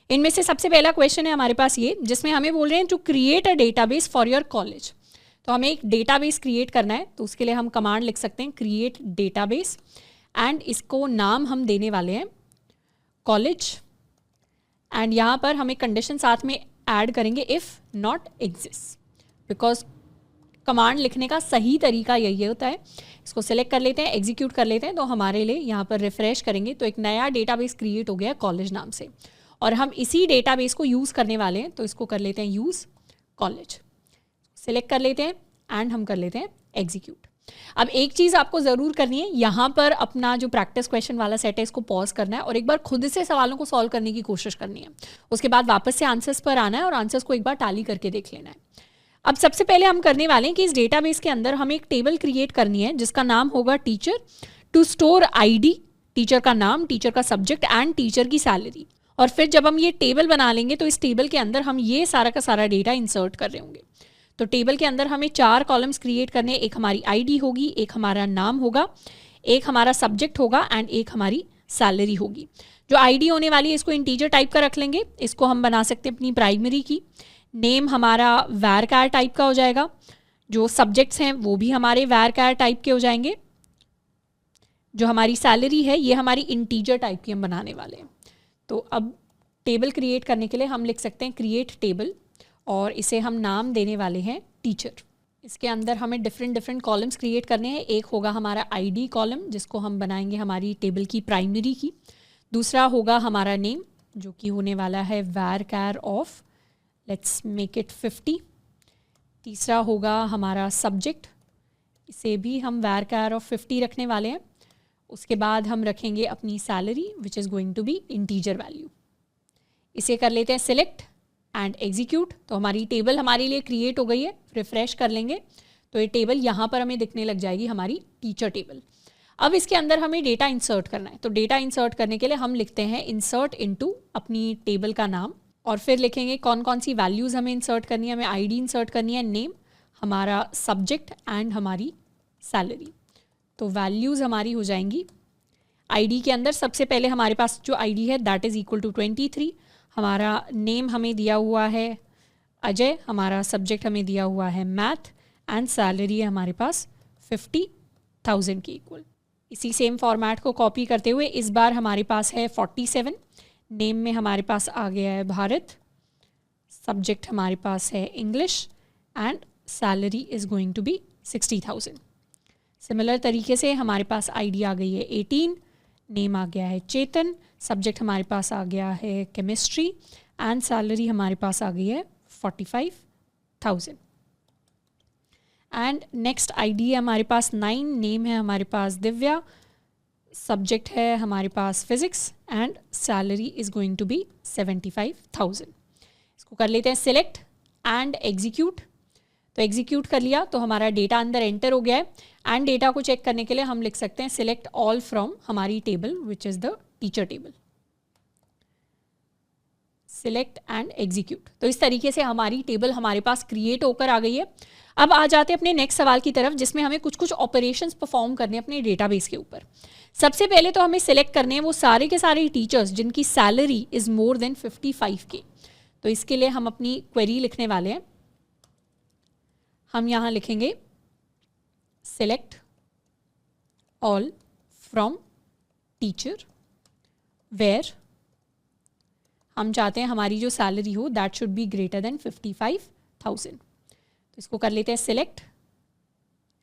इनमें से सबसे पहला क्वेश्चन है हमारे पास ये, जिसमें हमें बोल रहे हैं to create a database for your college. तो हमें एक डेटाबेस क्रिएट करना है, तो उसके लिए हम कमांड लिख सकते हैं क्रिएट डेटाबेस, एंड इसको नाम हम देने वाले हैं कॉलेज, एंड यहाँ पर हम एक कंडीशन साथ में ऐड करेंगे if not exist, because command लिखने का सही तरीका यही होता है। इसको सिलेक्ट कर लेते हैं, एग्जीक्यूट कर लेते हैं, तो हमारे लिए यहाँ पर रिफ्रेश करेंगे तो एक नया डेटाबेस क्रिएट हो गया कॉलेज नाम से, और हम इसी डेटाबेस को यूज़ करने वाले हैं, तो इसको कर लेते हैं यूज़ कॉलेज, सिलेक्ट कर लेते हैं एंड हम कर लेते हैं एग्जीक्यूट। अब एक चीज़ आपको ज़रूर करनी है, यहाँ पर अपना जो प्रैक्टिस क्वेश्चन वाला सेट है इसको पॉज करना है और एक बार खुद से सवालों को सॉल्व करने की कोशिश करनी है। उसके बाद वापस से आंसर्स पर आना है और आंसर्स को एक बार टैली करके देख लेना है। अब सबसे पहले हम करने वाले हैं कि इस डेटाबेस के अंदर हमें एक टेबल क्रिएट करनी है जिसका नाम होगा teacher, to store ID, teacher का नाम, टीचर का सब्जेक्ट एंड टीचर की सैलरी। और फिर जब हम ये टेबल बना लेंगे तो इस टेबल के अंदर हम ये सारा का सारा डेटा इंसर्ट कर रहे होंगे। तो टेबल के अंदर हमें 4 कॉलम्स क्रिएट करने, एक हमारी आईडी होगी, एक हमारा नाम होगा, एक हमारा सब्जेक्ट होगा एंड एक हमारी सैलरी होगी। जो आईडी होने वाली है इसको इंटीजर टाइप का रख लेंगे, इसको हम बना सकते हैं अपनी प्राइमरी की। नेम हमारा varchar टाइप का हो जाएगा, जो सब्जेक्ट्स हैं वो भी हमारे varchar टाइप के हो जाएंगे। जो हमारी सैलरी है ये हमारी इंटीजर टाइप की हम बनाने वाले हैं। तो अब टेबल क्रिएट करने के लिए हम लिख सकते हैं क्रिएट टेबल, और इसे हम नाम देने वाले हैं टीचर। इसके अंदर हमें डिफरेंट कॉलम्स क्रिएट करने हैं। एक होगा हमारा आईडी कॉलम जिसको हम बनाएंगे हमारी टेबल की प्राइमरी की। दूसरा होगा हमारा नेम जो कि होने वाला है varchar of, let's make it 50। तीसरा होगा हमारा सब्जेक्ट, इसे भी हम varchar ऑफ 50 रखने वाले हैं। उसके बाद हम रखेंगे अपनी salary which is going to be integer value. इसे कर लेते हैं सिलेक्ट एंड एग्जीक्यूट। तो हमारी टेबल हमारे लिए क्रिएट हो गई है। रिफ्रेश कर लेंगे तो ये टेबल यहाँ पर हमें दिखने लग जाएगी, हमारी टीचर टेबल। अब इसके अंदर हमें डेटा इंसर्ट करना है, तो डेटा इंसर्ट करने के लिए हम लिखते हैं इंसर्ट इनटू अपनी टेबल का नाम, और फिर लिखेंगे कौन कौन सी वैल्यूज़ हमें इंसर्ट करनी है। हमें आईडी इंसर्ट करनी है, नेम, हमारा सब्जेक्ट एंड हमारी सैलरी। तो वैल्यूज़ हमारी हो जाएंगी आईडी के अंदर। सबसे पहले हमारे पास जो आईडी है दैट इज़ इक्वल टू 23, हमारा नेम हमें दिया हुआ है अजय, हमारा सब्जेक्ट हमें दिया हुआ है मैथ, एंड सैलरी है हमारे पास 50,000 की इक्वल। इसी सेम फॉर्मेट को कॉपी करते हुए इस बार हमारे पास है 47, नेम में हमारे पास आ गया है भारत, सब्जेक्ट हमारे पास है English, and salary is going to be 60,000। Similar तरीके से हमारे पास आईडी आ गई है 18, नेम आ गया है चेतन, सब्जेक्ट हमारे पास आ गया है केमिस्ट्री, एंड सैलरी हमारे पास आ गई है 45,000। एंड नेक्स्ट आईडी है हमारे पास 9, नेम है हमारे पास दिव्या, सब्जेक्ट है हमारे पास physics, and salary is going to be 75,000। इसको कर लेते हैं सिलेक्ट एंड एग्जीक्यूट। तो एग्जीक्यूट कर लिया तो हमारा डेटा अंदर एंटर हो गया है, एंड डेटा को चेक करने के लिए हम लिख सकते हैं सिलेक्ट ऑल फ्रॉम हमारी table which is the teacher table. Select and execute. तो इस तरीके से हमारी टेबल हमारे पास क्रिएट होकर आ गई है। अब आ जाते हैं अपने नेक्स्ट सवाल की तरफ, जिसमें हमें कुछ कुछ ऑपरेशंस परफॉर्म करने अपने डेटाबेस के ऊपर। सबसे पहले तो हमें सिलेक्ट करने हैं वो सारे के सारे टीचर्स जिनकी salary is more than 55K। तो इसके लिए हम अपनी क्वेरी लिखने वाले हैं। हम यहाँ लिखेंगे select all from teacher where हम चाहते हैं हमारी जो सैलरी हो that should be greater than 55,000। तो इसको कर लेते हैं सिलेक्ट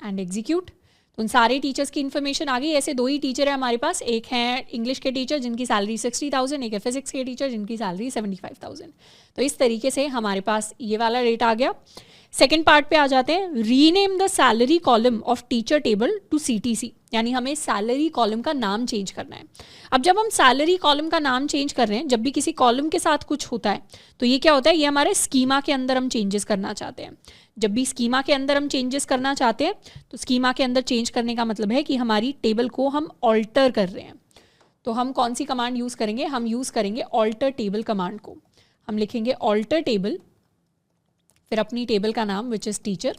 एंड एग्जीक्यूट। तो उन सारे टीचर्स की इन्फॉर्मेशन आ गई। ऐसे 2 ही टीचर है हमारे पास, एक है इंग्लिश के टीचर जिनकी सैलरी 60,000, एक है फिजिक्स के टीचर जिनकी सैलरी 75,000। तो इस तरीके से हमारे पास ये वाला डेटा आ गया। सेकेंड पार्ट पे आ जाते हैं, rename the salary column of teacher table to CTC, यानी हमें सैलरी कॉलम का नाम चेंज करना है। अब जब हम सैलरी कॉलम का नाम चेंज कर रहे हैं, जब भी किसी कॉलम के साथ कुछ होता है तो ये क्या होता है, ये हमारे स्कीमा के अंदर हम चेंजेस करना चाहते हैं। जब भी स्कीमा के अंदर हम चेंजेस करना चाहते हैं तो स्कीमा के अंदर चेंज करने का मतलब है कि हमारी टेबल को हम ऑल्टर कर रहे हैं। तो हम कौन सी कमांड यूज़ करेंगे, हम यूज़ करेंगे ऑल्टर टेबल कमांड को। हम लिखेंगे ऑल्टर टेबल, फिर अपनी टेबल का नाम विच इज़ टीचर,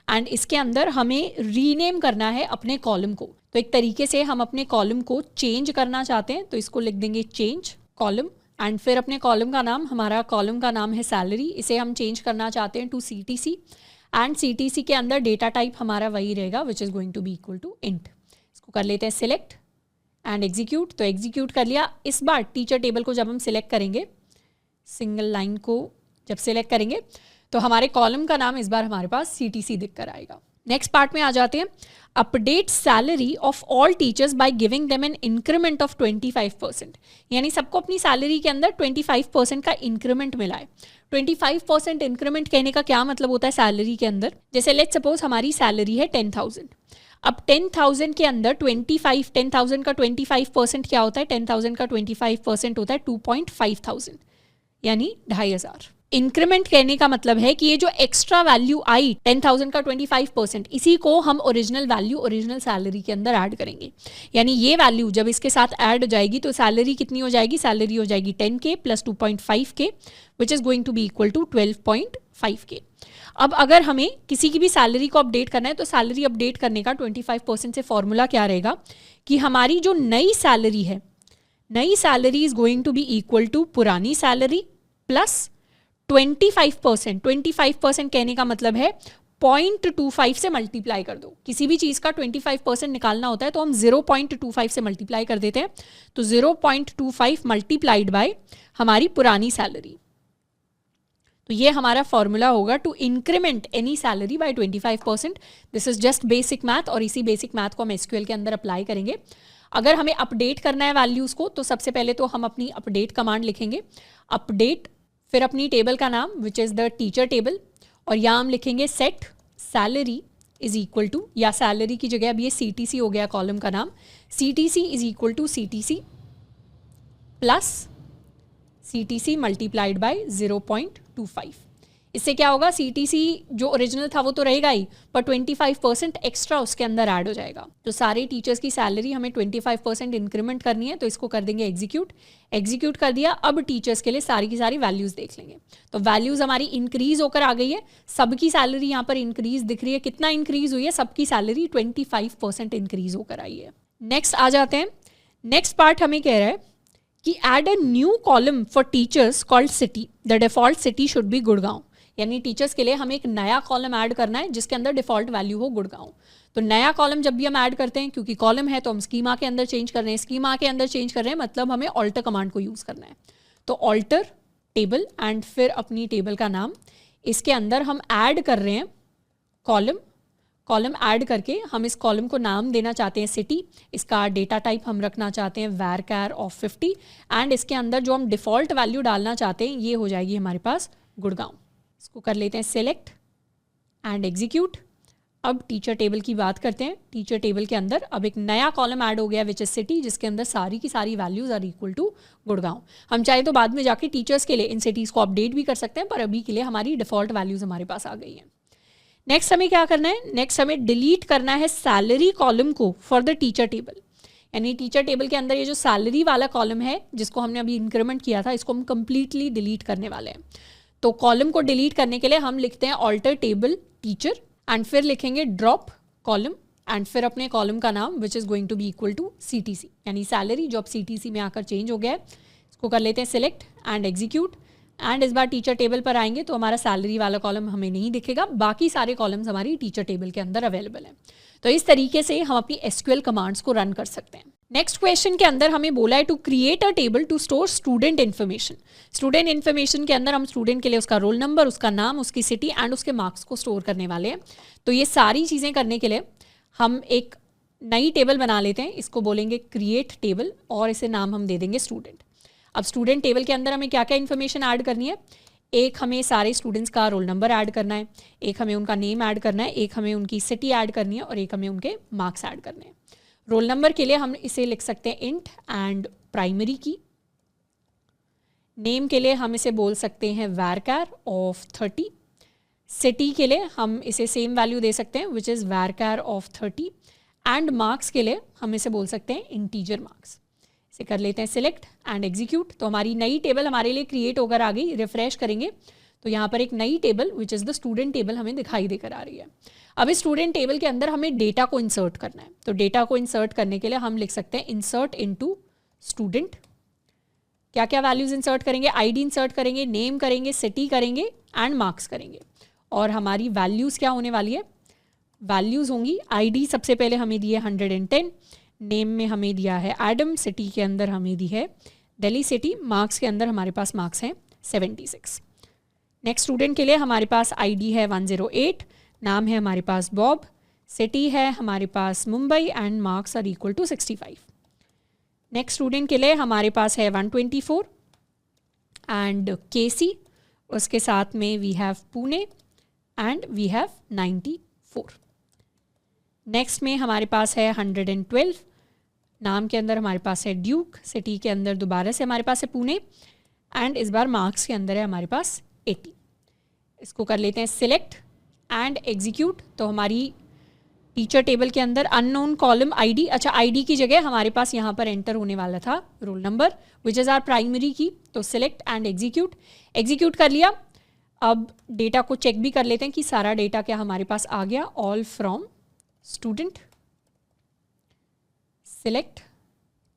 एंड इसके अंदर हमें रीनेम करना है अपने कॉलम को। तो एक तरीके से हम अपने कॉलम को चेंज करना चाहते हैं, तो इसको लिख देंगे चेंज कॉलम, एंड फिर अपने कॉलम का नाम, हमारा कॉलम का नाम है सैलरी, इसे हम चेंज करना चाहते हैं टू CTC, एंड CTC के अंदर डेटा टाइप हमारा वही रहेगा which is going to be equal to int. इसको कर लेते हैं सिलेक्ट एंड एग्जीक्यूट। तो एग्जीक्यूट कर लिया। इस बार टीचर टेबल को जब हम सिलेक्ट करेंगे, सिंगल लाइन को जब सिलेक्ट करेंगे तो हमारे कॉलम का नाम इस बार हमारे पास CTC दिख कर आएगा। नेक्स्ट पार्ट में आ जाते हैं, update salary of all teachers by giving them an increment of 25%, यानी सबको अपनी सैलरी के अंदर 25% का इंक्रीमेंट मिला है। 25% इंक्रीमेंट कहने का क्या मतलब होता है सैलरी के अंदर, जैसे लेट्स सपोज हमारी सैलरी है 10,000। अब 10,000 के अंदर 10,000 का 25% क्या होता है, 10,000 का 25% होता है 2,500, यानी 2,500। इंक्रीमेंट कहने का मतलब है कि ये जो एक्स्ट्रा वैल्यू आई 10,000 का 25%, इसी को हम ओरिजिनल वैल्यू ओरिजिनल सैलरी के अंदर ऐड करेंगे। यानी ये वैल्यू जब इसके साथ ऐड हो जाएगी तो सैलरी कितनी हो जाएगी, सैलरी हो जाएगी 10K plus 2.5K which is going to be equal to 12.5K। अब अगर हमें किसी की भी सैलरी को अपडेट करना है तो सैलरी अपडेट करने का 25% से फॉर्मूला क्या रहेगा कि हमारी जो नई सैलरी है, नई salary is going to be equal to पुरानी सैलरी प्लस 25%। 25% कहने का मतलब है 0.25 से मल्टीप्लाई कर दो। किसी भी चीज़ का 25% निकालना होता है तो हम 0.25 से मल्टीप्लाई कर देते हैं। तो 0.25 मल्टीप्लाइड बाय हमारी पुरानी सैलरी। तो ये हमारा फॉर्मूला होगा to increment any salary by 25%। This is just basic math, और इसी बेसिक मैथ को हम SQL के अंदर अप्लाई करेंगे। अगर हमें अपडेट करना है वैल्यूज़ को तो सबसे पहले तो हम अपनी अपडेट कमांड लिखेंगे, अपडेट, फिर अपनी टेबल का नाम which is the teacher table, और यहाँ हम लिखेंगे set salary is equal to, या सैलरी की जगह अब ये CTC हो गया कॉलम का नाम, CTC is equal to CTC plus CTC multiplied by 0.25। इससे क्या होगा, CTC जो ओरिजिनल था वो तो रहेगा ही, पर 25% एक्स्ट्रा उसके अंदर ऐड हो जाएगा। तो सारे टीचर्स की सैलरी हमें 25% इंक्रीमेंट करनी है, तो इसको कर देंगे एग्जीक्यूट। एग्जीक्यूट कर दिया। अब टीचर्स के लिए सारी की सारी वैल्यूज़ देख लेंगे। तो वैल्यूज़ हमारी इंक्रीज होकर आ गई है, सबकी सैलरी यहाँ पर इंक्रीज दिख रही है। कितना इंक्रीज हुई है, सबकी सैलरी 25% इंक्रीज होकर आई है। नेक्स्ट आ जाते हैं, नेक्स्ट पार्ट हमें कह रहा है कि add a new column for teachers called city, the default city should be Gurgaon. यानी टीचर्स के लिए हमें एक नया कॉलम ऐड करना है जिसके अंदर डिफॉल्ट वैल्यू हो गुड़गांव। तो नया कॉलम जब भी हम ऐड करते हैं, क्योंकि कॉलम है तो हम स्कीमा के अंदर चेंज कर रहे हैं, स्कीमा के अंदर चेंज कर रहे हैं मतलब हमें ऑल्टर कमांड को यूज़ करना है। तो ऑल्टर टेबल एंड फिर अपनी टेबल का नाम, इसके अंदर हम ऐड कर रहे हैं कॉलम। कॉलम ऐड करके हम इस कॉलम को नाम देना चाहते हैं सिटी, इसका डेटा टाइप हम रखना चाहते हैं varchar of 50, एंड इसके अंदर जो हम डिफ़ॉल्ट वैल्यू डालना चाहते हैं ये हो जाएगी हमारे पास गुड़गांव। इसको कर लेते हैं सिलेक्ट एंड एग्जीक्यूट। अब टीचर टेबल की बात करते हैं। टीचर टेबल के अंदर अब एक नया कॉलम ऐड हो गया विच इज सिटी, जिसके अंदर सारी की सारी values are equal to Gurgaon. हम चाहे तो बाद में जाके टीचर्स के लिए इन सिटीज़ को अपडेट भी कर सकते हैं, पर अभी के लिए हमारी डिफ़ॉल्ट वैल्यूज़ हमारे पास आ गई हैं। नेक्स्ट हमें क्या करना है, नेक्स्ट हमें डिलीट करना है सैलरी कॉलम को फॉर द टीचर टेबल। यानी टीचर टेबल के अंदर ये जो सैलरी वाला कॉलम है जिसको हमने अभी इंक्रीमेंट किया था, इसको हम कंप्लीटली डिलीट करने वाले हैं। तो कॉलम को डिलीट करने के लिए हम लिखते हैं ऑल्टर टेबल टीचर एंड फिर लिखेंगे ड्रॉप कॉलम एंड फिर अपने कॉलम का नाम which is going to be equal to CTC, यानी सैलरी जो अब CTC में आकर चेंज हो गया है। इसको कर लेते हैं सिलेक्ट एंड एग्जीक्यूट एंड इस बार टीचर टेबल पर आएंगे तो हमारा सैलरी वाला कॉलम हमें नहीं दिखेगा, बाकी सारे कॉलम्स हमारी टीचर टेबल के अंदर अवेलेबल हैं। तो इस तरीके से हम अपनी SQL कमांड्स को रन कर सकते हैं। नेक्स्ट क्वेश्चन के अंदर हमें बोला है to create a table to store student information. Student information के अंदर हम स्टूडेंट के लिए उसका रोल नंबर, उसका नाम, उसकी सिटी एंड उसके मार्क्स को स्टोर करने वाले हैं। तो ये सारी चीज़ें करने के लिए हम एक नई टेबल बना लेते हैं, इसको बोलेंगे क्रिएट टेबल और इसे नाम हम दे देंगे स्टूडेंट। अब स्टूडेंट टेबल के अंदर हमें क्या क्या इन्फॉर्मेशन ऐड करनी है, एक हमें सारे स्टूडेंट्स का रोल नंबर ऐड करना है, एक हमें उनका नेम ऐड करना है, एक हमें उनकी सिटी ऐड करनी है और एक हमें उनके मार्क्स ऐड करने हैं। रोल नंबर के लिए हम इसे लिख सकते हैं इंट एंड प्राइमरी की। नेम के लिए हम इसे बोल सकते हैं varchar ऑफ 30। सिटी के लिए हम इसे सेम वैल्यू दे सकते हैं which is varchar of 30 and marks के लिए हम इसे बोल सकते हैं इंटीजर मार्क्स। इसे कर लेते हैं सिलेक्ट एंड एग्जीक्यूट। तो हमारी नई टेबल हमारे लिए क्रिएट होकर आ गई। रिफ्रेश करेंगे तो यहाँ पर एक नई table which is the student table हमें दिखाई देकर आ रही है। अब इस स्टूडेंट टेबल के अंदर हमें डेटा को इंसर्ट करना है। तो डेटा को इंसर्ट करने के लिए हम लिख सकते हैं इंसर्ट इनटू स्टूडेंट। क्या क्या वैल्यूज़ इंसर्ट करेंगे, आईडी इंसर्ट करेंगे, नेम करेंगे, सिटी करेंगे एंड मार्क्स करेंगे। और हमारी वैल्यूज़ क्या होने वाली है, वैल्यूज़ होंगी आईडी सबसे पहले हमें दी है 110, नेम में हमें दिया है एडम, सिटी के अंदर हमें दी है दिल्ली सिटी, मार्क्स के अंदर हमारे पास मार्क्स हैं 76। नेक्स्ट स्टूडेंट के लिए हमारे पास आईडी है 108, नाम है हमारे पास बॉब, सिटी है हमारे पास Mumbai and marks are equal to 65। Next student के लिए हमारे पास है 124 एंड केसी, उसके साथ में we have Pune and we have 94। Next में हमारे पास है 112, नाम के अंदर हमारे पास है ड्यूक, सिटी के अंदर दोबारा से हमारे पास है पुणे एंड इस बार मार्क्स के अंदर है हमारे पास 80। इसको कर लेते हैं सिलेक्ट एंड एग्जीक्यूट। तो हमारी टीचर टेबल के अंदर अननोन कॉलम आईडी, अच्छा आईडी की जगह हमारे पास यहाँ पर एंटर होने वाला था roll number which is our primary key. तो सिलेक्ट एंड एग्जीक्यूट, एग्जीक्यूट कर लिया। अब डेटा को चेक भी कर लेते हैं कि सारा डेटा क्या हमारे पास आ गया। All from student, select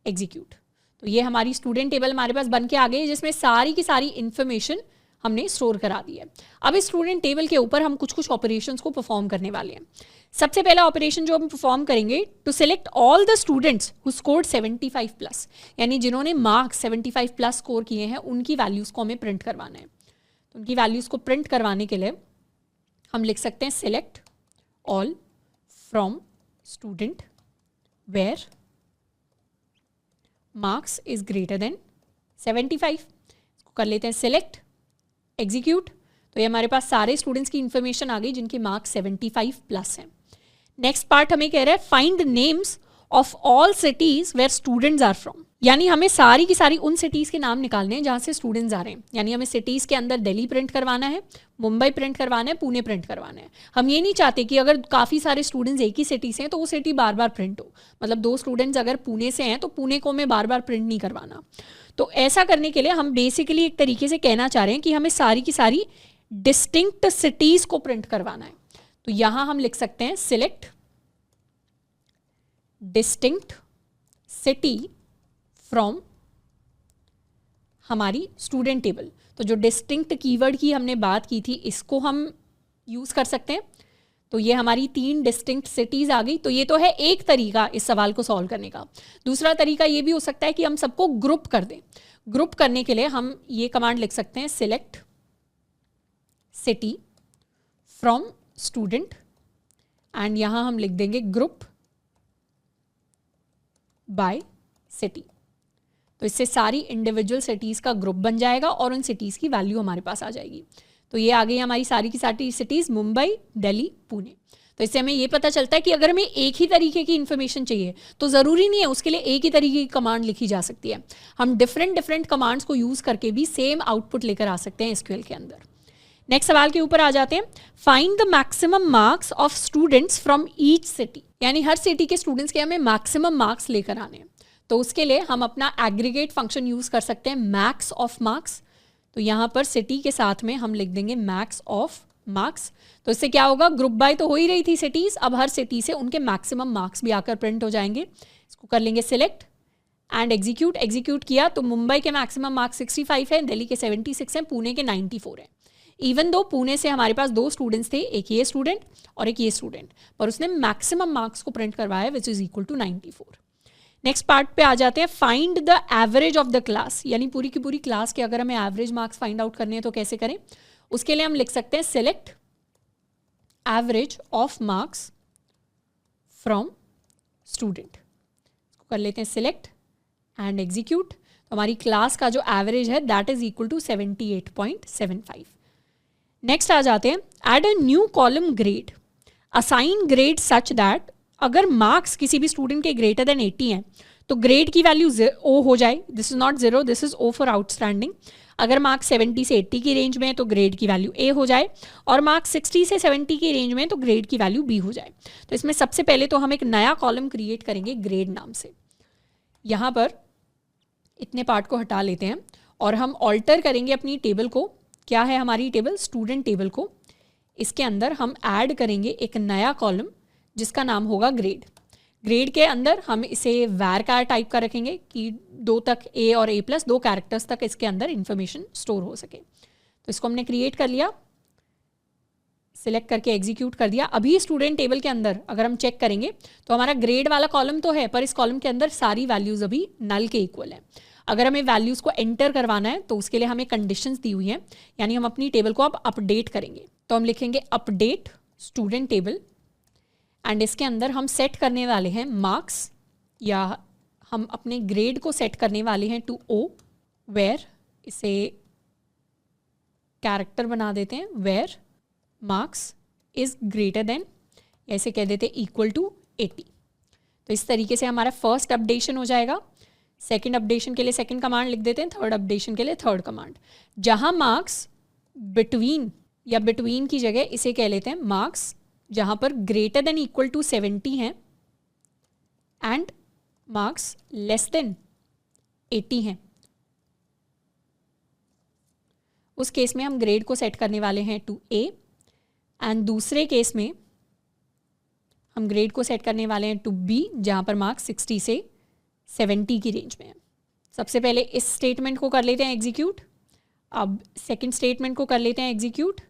execute. तो ये हमारी स्टूडेंट टेबल हमारे पास बन के आ गई जिसमें सारी की सारी इंफॉर्मेशन हमने स्टोर करा दी है। अब इस स्टूडेंट टेबल के ऊपर हम कुछ कुछ ऑपरेशंस को परफॉर्म करने वाले हैं। सबसे पहला ऑपरेशन जो हम परफॉर्म करेंगे, to select all the students who scored 75+, यानी जिन्होंने मार्क्स 75+ स्कोर किए हैं उनकी वैल्यूज़ को हमें प्रिंट करवाना है। तो उनकी वैल्यूज़ को प्रिंट करवाने के लिए हम लिख सकते हैं select all from student where marks is greater than 75। इसको कर लेते हैं सिलेक्ट एग्जीक्यूट। तो ये हमारे पास सारे स्टूडेंट्स की इंफॉर्मेशन आ गई जिनके मार्क्स 75+ हैं। नेक्स्ट पार्ट हमें कह रहा है find the names of all cities where students are from, यानी हमें सारी की सारी उन सिटीज़ के नाम निकालने हैं जहाँ से स्टूडेंट्स आ रहे हैं। यानी हमें सिटीज़ के अंदर दिल्ली प्रिंट करवाना है, मुंबई प्रिंट करवाना है, पुणे प्रिंट करवाना है। हम ये नहीं चाहते कि अगर काफ़ी सारे स्टूडेंट्स एक ही सिटी से हैं तो वो सिटी बार बार प्रिंट हो। मतलब 2 स्टूडेंट्स अगर पुणे से हैं तो पुणे को हमें बार बार प्रिंट नहीं करवाना। तो ऐसा करने के लिए हम बेसिकली एक तरीके से कहना चाह रहे हैं कि हमें सारी की सारी डिस्टिंक्ट सिटीज़ को प्रिंट करवाना है। तो यहाँ हम लिख सकते हैं सिलेक्ट डिस्टिंक्ट सिटी फ्रॉम हमारी स्टूडेंट टेबल। तो जो डिस्टिंक्ट कीवर्ड की हमने बात की थी इसको हम यूज़ कर सकते हैं। तो ये हमारी 3 डिस्टिंक्ट सिटीज़ आ गई। तो ये तो है एक तरीका इस सवाल को सॉल्व करने का। दूसरा तरीका ये भी हो सकता है कि हम सबको ग्रुप कर दें। ग्रुप करने के लिए हम ये कमांड लिख सकते हैं select city from student and यहाँ हम लिख देंगे ग्रुप बाय सिटी। तो इससे सारी इंडिविजुअल सिटीज़ का ग्रुप बन जाएगा और उन सिटीज़ की वैल्यू हमारे पास आ जाएगी। तो ये आ गई हमारी सारी की सारी सिटीज़ मुंबई, दिल्ली, पुणे। तो इससे हमें ये पता चलता है कि अगर हमें एक ही तरीके की इन्फॉर्मेशन चाहिए तो ज़रूरी नहीं है उसके लिए एक ही तरीके की कमांड लिखी जा सकती है। हम डिफरेंट कमांड्स को यूज़ करके भी सेम आउटपुट लेकर आ सकते हैं एसक्यूएल के अंदर। नेक्स्ट सवाल के ऊपर आ जाते हैं। Find the maximum marks of students from each city, यानी हर सिटी के स्टूडेंट्स के हमें मैक्सिमम मार्क्स लेकर आने हैं। तो उसके लिए हम अपना एग्रीगेट फंक्शन यूज कर सकते हैं, मैक्स ऑफ मार्क्स। तो यहाँ पर सिटी के साथ में हम लिख देंगे मैक्स ऑफ मार्क्स। तो इससे क्या होगा, ग्रुप बाय तो हो ही रही थी सिटीज, अब हर सिटी से उनके मैक्सिमम मार्क्स भी आकर प्रिंट हो जाएंगे। इसको कर लेंगे सिलेक्ट एंड एग्जीक्यूट। एग्जीक्यूट किया तो मुंबई के मैक्सिमम मार्क्स 65 है, दिल्ली के 76 हैं, पुणे के 94 हैं। इवन दो पुणे से हमारे पास 2 स्टूडेंट्स थे, एक ये स्टूडेंट और एक ये स्टूडेंट, पर उसने मैक्सिमम मार्क्स को प्रिंट करवाया which is equal to 94। Next part पे आ जाते हैं, find the average of the class, यानी पूरी की पूरी क्लास के अगर हमें एवरेज मार्क्स फाइंड आउट करने हैं तो कैसे करें। उसके लिए हम लिख सकते हैं select average of marks from student. इसको कर लेते हैं सिलेक्ट एंड एग्जीक्यूट। तो हमारी क्लास का जो एवरेज है that is equal to 78.75। Next आ जाते हैं, add a new column grade, assign grade such that अगर मार्क्स किसी भी स्टूडेंट के ग्रेटर देन 80 हैं तो ग्रेड की वैल्यू ओ हो जाए। This is not 0, this is O for outstanding. अगर मार्क्स 70 से 80 की रेंज में है तो ग्रेड की वैल्यू ए हो जाए, और मार्क्स 60 से 70 की रेंज में है तो ग्रेड की वैल्यू बी हो जाए। तो इसमें सबसे पहले तो हम एक नया कॉलम क्रिएट करेंगे ग्रेड नाम से। यहाँ पर इतने पार्ट को हटा लेते हैं और हम ऑल्टर करेंगे अपनी टेबल को। क्या है हमारी टेबल, स्टूडेंट टेबल को। इसके अंदर हम ऐड करेंगे एक नया कॉलम जिसका नाम होगा ग्रेड। ग्रेड के अंदर हम इसे वैर का टाइप का रखेंगे कि 2 तक ए और ए प्लस 2 कैरेक्टर्स तक इसके अंदर इंफॉर्मेशन स्टोर हो सके। तो इसको हमने क्रिएट कर लिया, सिलेक्ट करके एग्जीक्यूट कर दिया। अभी स्टूडेंट टेबल के अंदर अगर हम चेक करेंगे तो हमारा ग्रेड वाला कॉलम तो है, पर इस कॉलम के अंदर सारी वैल्यूज अभी नल के इक्वल है। अगर हमें वैल्यूज को एंटर करवाना है तो उसके लिए हमें कंडीशंस दी हुई हैं, यानी हम अपनी टेबल को अब अपडेट करेंगे। तो हम लिखेंगे अपडेट स्टूडेंट टेबल एंड इसके अंदर हम सेट करने वाले हैं मार्क्स, या हम अपने ग्रेड को सेट करने वाले हैं टू ओ, वेयर इसे कैरेक्टर बना देते हैं, where marks is greater than, ऐसे कह देते हैं इक्वल टू 80। तो इस तरीके से हमारा फर्स्ट अपडेशन हो जाएगा। सेकंड अपडेशन के लिए सेकंड कमांड लिख देते हैं, थर्ड अपडेशन के लिए थर्ड कमांड। जहां मार्क्स बिटवीन, या बिटवीन की जगह इसे कह लेते हैं मार्क्स जहां पर ग्रेटर देन इक्वल टू 70 हैं एंड मार्क्स लेस देन 80 हैं, उस केस में हम ग्रेड को सेट करने वाले हैं टू ए, एंड दूसरे केस में हम ग्रेड को सेट करने वाले हैं टू बी जहां पर मार्क्स 60 से 70 की रेंज में है। सबसे पहले इस स्टेटमेंट को कर लेते हैं एग्जीक्यूट, अब सेकंड स्टेटमेंट को कर लेते हैं एग्जीक्यूट,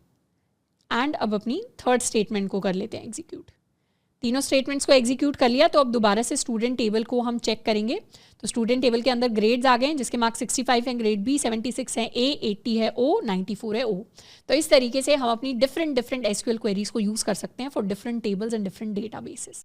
एंड अब अपनी थर्ड स्टेटमेंट को कर लेते हैं एग्जीक्यूट। तीनों स्टेटमेंट्स को एग्जीक्यूट कर लिया तो अब दोबारा से स्टूडेंट टेबल को हम चेक करेंगे। तो स्टूडेंट टेबल के अंदर ग्रेड्स आ गए हैं जिसके मार्क्स 65 हैं, ग्रेड बी 76 है, ए 80 है, ओ 94 है, ओ। तो इस तरीके से हम अपनी डिफरेंट एसक्यूएल क्वेरीज को यूज़ कर सकते हैं for different tables and different databases.